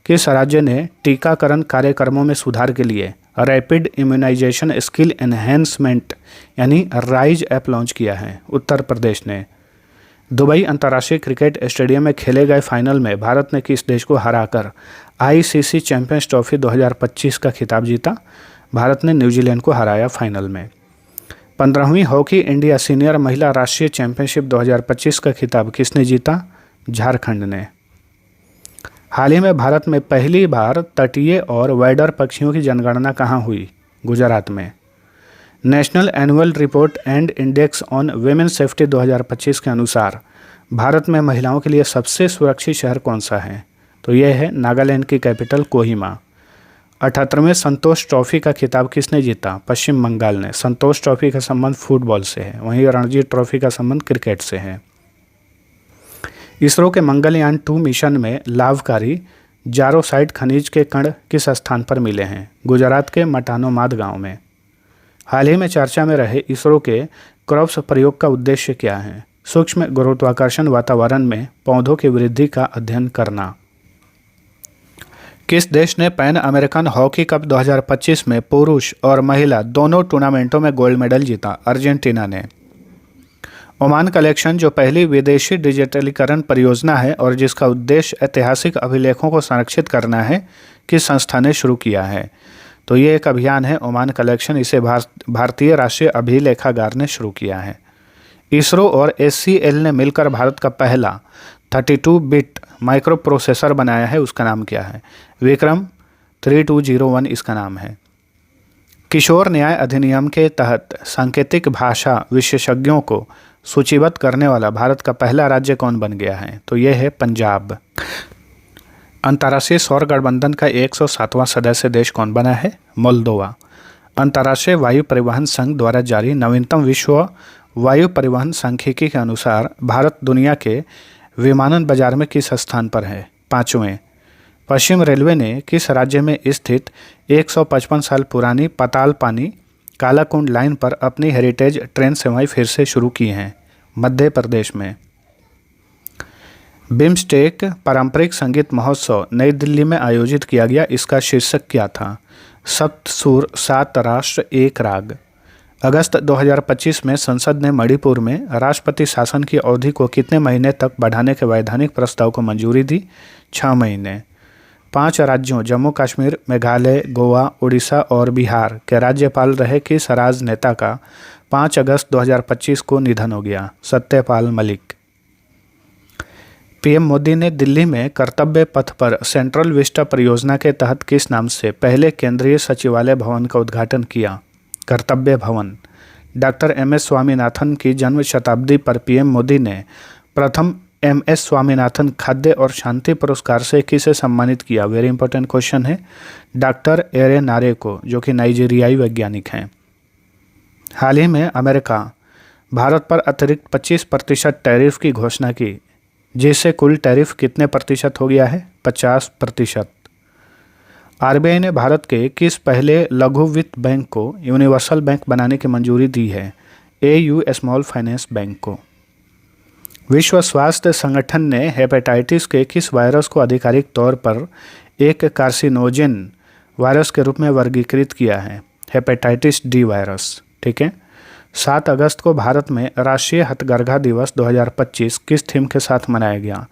किस राज्य ने टीकाकरण कार्यक्रमों में सुधार के लिए रैपिड इम्यूनाइजेशन स्किल एनहेंसमेंट यानी राइज ऐप लॉन्च किया है? उत्तर प्रदेश ने। दुबई अंतर्राष्ट्रीय क्रिकेट स्टेडियम में खेले गए फाइनल में भारत ने किस देश को हराकर आईसीसी चैंपियंस ट्रॉफी 2025 का खिताब जीता? भारत ने न्यूजीलैंड को हराया फाइनल में। 15वीं हॉकी इंडिया सीनियर महिला राष्ट्रीय चैंपियनशिप 2025 का खिताब किसने जीता? झारखंड ने। हाल ही में भारत में पहली बार तटीय और वाइडर पक्षियों की जनगणना कहाँ हुई? गुजरात में। National annual report and index on women safety 2025 के अनुसार भारत में महिलाओं के लिए सबसे सुरक्षित शहर कौन सा है? तो यह है नागालैंड की कैपिटल कोहिमा। 78वें संतोष ट्रॉफी का खिताब किसने जीता? पश्चिम बंगाल ने। संतोष ट्रॉफी का संबंध फुटबॉल से है, वहीं रणजी ट्रॉफी का संबंध क्रिकेट से है। इसरो के मंगलयान 2 मिशन में लाभकारी जारोसाइट खनिज के कण किस स्थान पर मिले हैं? गुजरात के मटानोमाद गांव में। हाल ही में चर्चा में रहे इसरो के क्रॉप्स प्रयोग का उद्देश्य क्या है? सूक्ष्म गुरुत्वाकर्षण वातावरण में पौधों की वृद्धि का अध्ययन करना। किस देश ने पैन अमेरिकन हॉकी कप 2025 में पुरुष और महिला दोनों टूर्नामेंटों में गोल्ड मेडल जीता? अर्जेंटीना ने। ओमान कलेक्शन जो पहली विदेशी डिजिटलीकरण परियोजना है और जिसका उद्देश्य ऐतिहासिक अभिलेखों को संरक्षित करना है, किस संस्था ने शुरू किया है? तो ये एक अभियान है ओमान कलेक्शन, इसे भारतीय राष्ट्रीय अभिलेखागार ने शुरू किया है। इसरो और एचसीएल ने मिलकर भारत का पहला 32 बिट माइक्रो प्रोसेसर बनाया है, उसका नाम क्या है? विक्रम 3201 इसका नाम है। किशोर न्याय अधिनियम के तहत सांकेतिक भाषा विशेषज्ञों को सूचीबद्ध करने वाला भारत का पहला राज्य कौन बन गया है? तो यह है पंजाब। अंतर्राष्ट्रीय सौर गठबंधन का 107वां सदस्य देश कौन बना है? मोल्दोवा। अंतर्राष्ट्रीय वायु परिवहन संघ द्वारा जारी नवीनतम विश्व वायु परिवहन सांख्यिकी के अनुसार भारत दुनिया के विमानन बाजार में किस स्थान पर है? 5वें। पश्चिम रेलवे ने किस राज्य में स्थित 155 साल पुरानी पातालपानी कालाकुंड लाइन पर अपनी हेरिटेज ट्रेन सेवाएं फिर से शुरू की हैं? मध्य प्रदेश में। बिम्स्टेक पारंपरिक संगीत महोत्सव नई दिल्ली में आयोजित किया गया, इसका शीर्षक क्या था? सप्त सुर 7 राष्ट्र 1 राग। अगस्त 2025 में संसद ने मणिपुर में राष्ट्रपति शासन की अवधि को कितने महीने तक बढ़ाने के वैधानिक प्रस्ताव को मंजूरी दी? 6 महीने। 5 राज्यों जम्मू कश्मीर, मेघालय, गोवा, उड़ीसा और बिहार के राज्यपाल रहे किस राजनेता का 5 अगस्त 2025 को निधन हो गया? सत्यपाल मलिक। पीएम मोदी ने दिल्ली में कर्तव्य पथ पर सेंट्रल विस्टा परियोजना के तहत किस नाम से पहले केंद्रीय सचिवालय भवन का उद्घाटन किया? कर्तव्य भवन। Doctor MS. स्वामीनाथन की जन्म शताब्दी पर पीएम मोदी ने प्रथम एम.एस. स्वामीनाथन खाद्य और शांति पुरस्कार से किसे सम्मानित किया? वेरी इंपॉर्टेंट क्वेश्चन है। डॉक्टर एरेनारे को, जो कि नाइजीरियाई वैज्ञानिक हैं। हाल ही में अमेरिका भारत पर अतिरिक्त 25% टैरिफ की घोषणा की, जिससे कुल टैरिफ कितने प्रतिशत हो गया है? 50%। आरबीआई ने भारत के किस पहले लघु वित्त बैंक को यूनिवर्सल बैंक बनाने की मंजूरी दी है? एयू स्मॉल फाइनेंस बैंक को। विश्व स्वास्थ्य संगठन ने हेपेटाइटिस के किस वायरस को आधिकारिक तौर पर एक कार्सिनोजेन वायरस के रूप में वर्गीकृत किया है? Hepatitis D virus. ठीक है। 7 अगस्त को भारत में राष्ट्रीय हथकरघा दिवस 2025 किस थीम के साथ मनाया गया?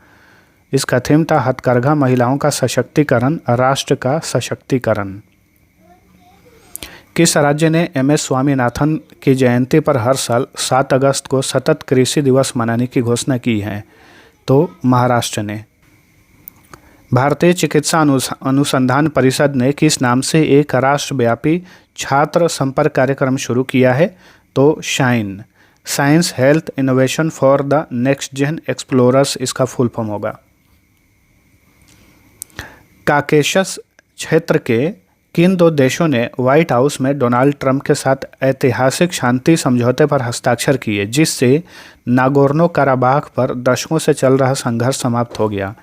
इसका थीम था हथकरघा महिलाओं का सशक्तिकरण, राष्ट्र का सशक्तिकरण। किस राज्य ने एम.एस. स्वामीनाथन की जयंती पर हर साल 7 अगस्त को सतत कृषि दिवस मनाने की घोषणा की है? तो महाराष्ट्र ने। भारतीय चिकित्सा अनुसंधान परिषद ने किस नाम से एक राष्ट्रव्यापी छात्र संपर्क कार्यक्रम शुरू किया है? तो shine, science health innovation for the next gen explorers इसका फुल फॉर्म होगा। काकेशस क्षेत्र के किन 2 देशों ने व्हाइट हाउस में डोनाल्ड ट्रंप के साथ ऐतिहासिक शांति समझौते पर हस्ताक्षर किए, जिससे नागोर्नो काराबाख पर दशकों से चल रहा संघर्ष समाप्त हो गया?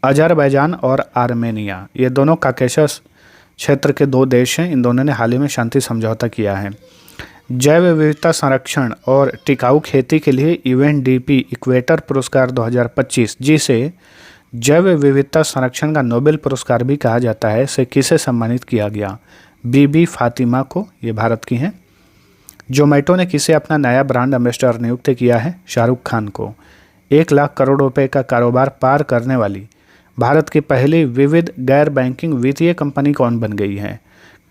अजरबैजान और आर्मेनिया। ये दोनों काकेशस क्षेत्र के 2 देश हैं। इन दोनों ने हाल ही में शांति समझौता किया है। जैव विविधता संरक्षण और टिकाऊ खेती के लिए यूएनडीपी इक्वेटर पुरस्कार 2025, जिसे जैव विविधता संरक्षण का नोबेल पुरस्कार भी कहा जाता है, से किसे सम्मानित किया गया? बीबी फातिमा को। ये भारत की हैं। जोमेटो ने किसे अपना नया ब्रांड एम्बेसडर नियुक्त किया है? शाहरुख खान को। 1 लाख करोड़ रुपए का कारोबार पार करने वाली भारत की पहली विविध गैर बैंकिंग वित्तीय कंपनी कौन बन गई है?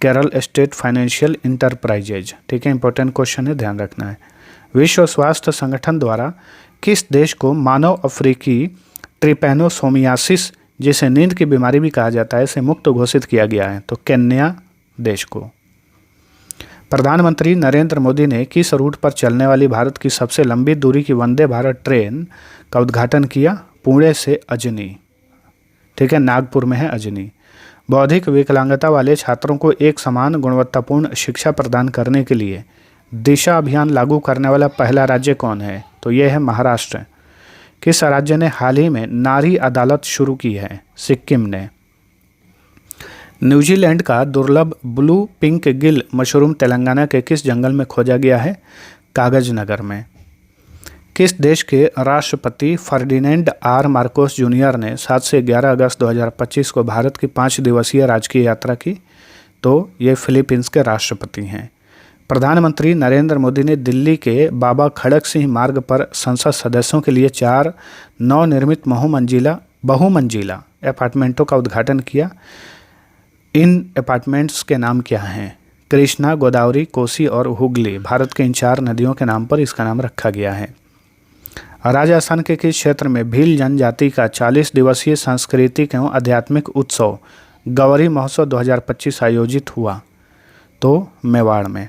Kerala state financial enterprises. ठीक है, इंपॉर्टेंट क्वेश्चन है, ध्यान रखना है। विश्व स्वास्थ्य संगठन द्वारा किस देश को मानव अफ्रीकी ट्रिपैनोसोमियासिस, जिसे नींद की बीमारी भी कहा जाता है, से मुक्त घोषित किया गया है? तो केन्या देश को। प्रधानमंत्री नरेंद्र मोदी ने किस रूट पर चलने वाली भारत की सबसे लंबी दूरी की वंदे भारत ट्रेन का उद्घाटन किया? पुणे से अजनी। ठीक है, नागपुर में है अजनी। बौद्धिक विकलांगता वाले छात्रों को एक समान गुणवत्तापूर्ण शिक्षा प्रदान करने के लिए दिशा अभियान लागू करने वाला पहला राज्य कौन है? तो यह है महाराष्ट्र। किस राज्य ने हाल ही में नारी अदालत शुरू की है? सिक्किम ने। न्यूजीलैंड का दुर्लभ blue pink Gill mushroom Telangana के किस जंगल में खोजा गया है? कागज नगर में। किस देश के राष्ट्रपति फर्डिनेंड आर मार्कोस जूनियर ने 7 से 11 अगस्त 2025 को भारत की 5 दिवसीय राजकीय यात्रा की? तो ये फिलीपींस के राष्ट्रपति हैं। प्रधानमंत्री नरेंद्र मोदी ने दिल्ली के बाबा खड़क सिंह मार्ग पर संसद सदस्यों के लिए 4 नवनिर्मित बहुमंजिला अपार्टमेंटों का उद्घाटन किया। इन अपार्टमेंट्स के नाम क्या हैं? कृष्णा, गोदावरी, कोसी और हुगली। भारत के इन 4 नदियों के नाम पर इसका नाम रखा गया है। राजस्थान के किस क्षेत्र में भील जनजाति का 40 दिवसीय सांस्कृतिक एवं आध्यात्मिक उत्सव गौरी महोत्सव 2025 आयोजित हुआ? तो मेवाड़ में।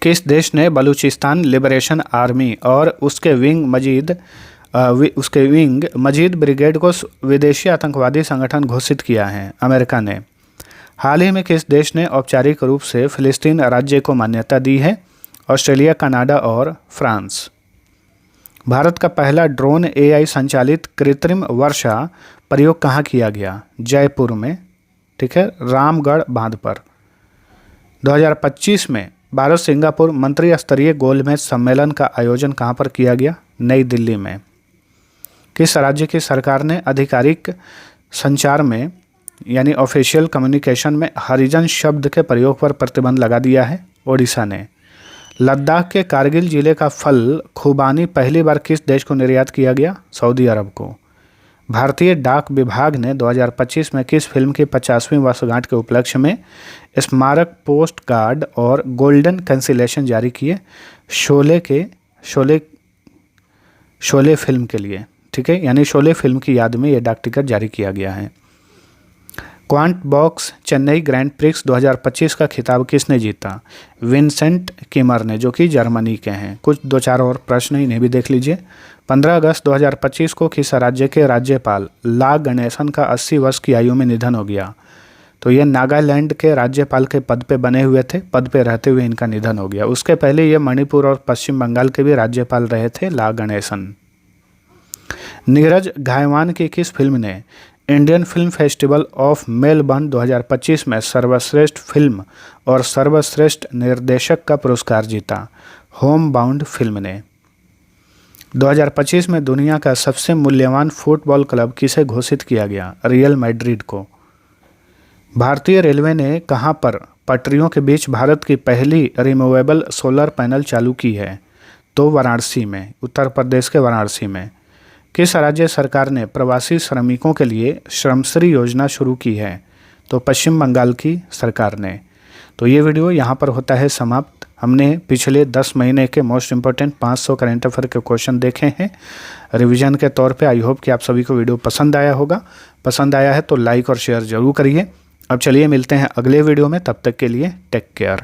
किस देश ने बलूचिस्तान लिबरेशन आर्मी और उसके विंग मजीद ब्रिगेड को विदेशी आतंकवादी संगठन घोषित किया है? अमेरिका ने। हाल ही में किस देश ने औपचारिक रूप से फिलिस्तीन राज्य को मान्यता दी है? ऑस्ट्रेलिया, कनाडा और फ्रांस। भारत का पहला ड्रोन एआई संचालित कृत्रिम वर्षा प्रयोग कहाँ किया गया? जयपुर में। ठीक है, रामगढ़ बांध पर। 2025 में भारत सिंगापुर मंत्री स्तरीय गोलमेज सम्मेलन का आयोजन कहाँ पर किया गया? नई दिल्ली में। किस राज्य की सरकार ने आधिकारिक संचार में यानी ऑफिशियल कम्युनिकेशन में हरिजन शब्द के प्रयोग पर प्रतिबंध लगा दिया है? ओडिशा ने। लद्दाख के कारगिल जिले का फल खुबानी पहली बार किस देश को निर्यात किया गया? सऊदी अरब को। भारतीय डाक विभाग ने 2025 में किस फिल्म की 50वीं वर्षगांठ के उपलक्ष्य में स्मारक पोस्ट कार्ड और गोल्डन कैंसिलेशन जारी किए? शोले फिल्म के लिए। ठीक है, यानी शोले फिल्म की याद में ये डाक टिकट जारी किया गया है। Quant box Chennai grand prix 2025 का खिताब किसने जीता? विंसेंट किमर ने, जो कि जर्मनी के हैं। कुछ 2-4 और प्रश्न इन्हें भी देख लीजिए। 15 अगस्त 2025 को किस राज्य के राज्यपाल ला गणेशन का 80 वर्ष की आयु में निधन हो गया? तो ये नागालैंड के राज्यपाल के पद पे बने हुए थे, पद पे रहते हुए इनका निधन हो गया। उसके पहले ये मणिपुर और पश्चिम बंगाल के भी राज्यपाल रहे थे, ला गणेशन। नीरज घायवान की किस फिल्म ने Indian film festival of Melbourne 2025 में सर्वश्रेष्ठ फिल्म और सर्वश्रेष्ठ निर्देशक का पुरस्कार जीता? होम बाउंड फिल्म ने। 2025 में दुनिया का सबसे मूल्यवान फुटबॉल क्लब किसे घोषित किया गया? रियल मैड्रिड को। भारतीय रेलवे ने कहां पर पटरियों के बीच भारत की पहली रिमूवेबल सोलर पैनल चालू की है? तो वाराणसी में, उत्तर प्रदेश के वाराणसी में। किस राज्य सरकार ने प्रवासी श्रमिकों के लिए श्रमश्री योजना शुरू की है? तो पश्चिम बंगाल की सरकार ने। तो ये वीडियो यहाँ पर होता है समाप्त। हमने पिछले 10 महीने के मोस्ट इंपॉर्टेंट 500 करंट अफेयर के क्वेश्चन देखे हैं रिवीजन के तौर पे। आई होप कि आप सभी को वीडियो पसंद आया होगा। पसंद आया है तो लाइक और शेयर जरूर करिए। अब चलिए मिलते हैं अगले वीडियो में, तब तक के लिए टेक केयर।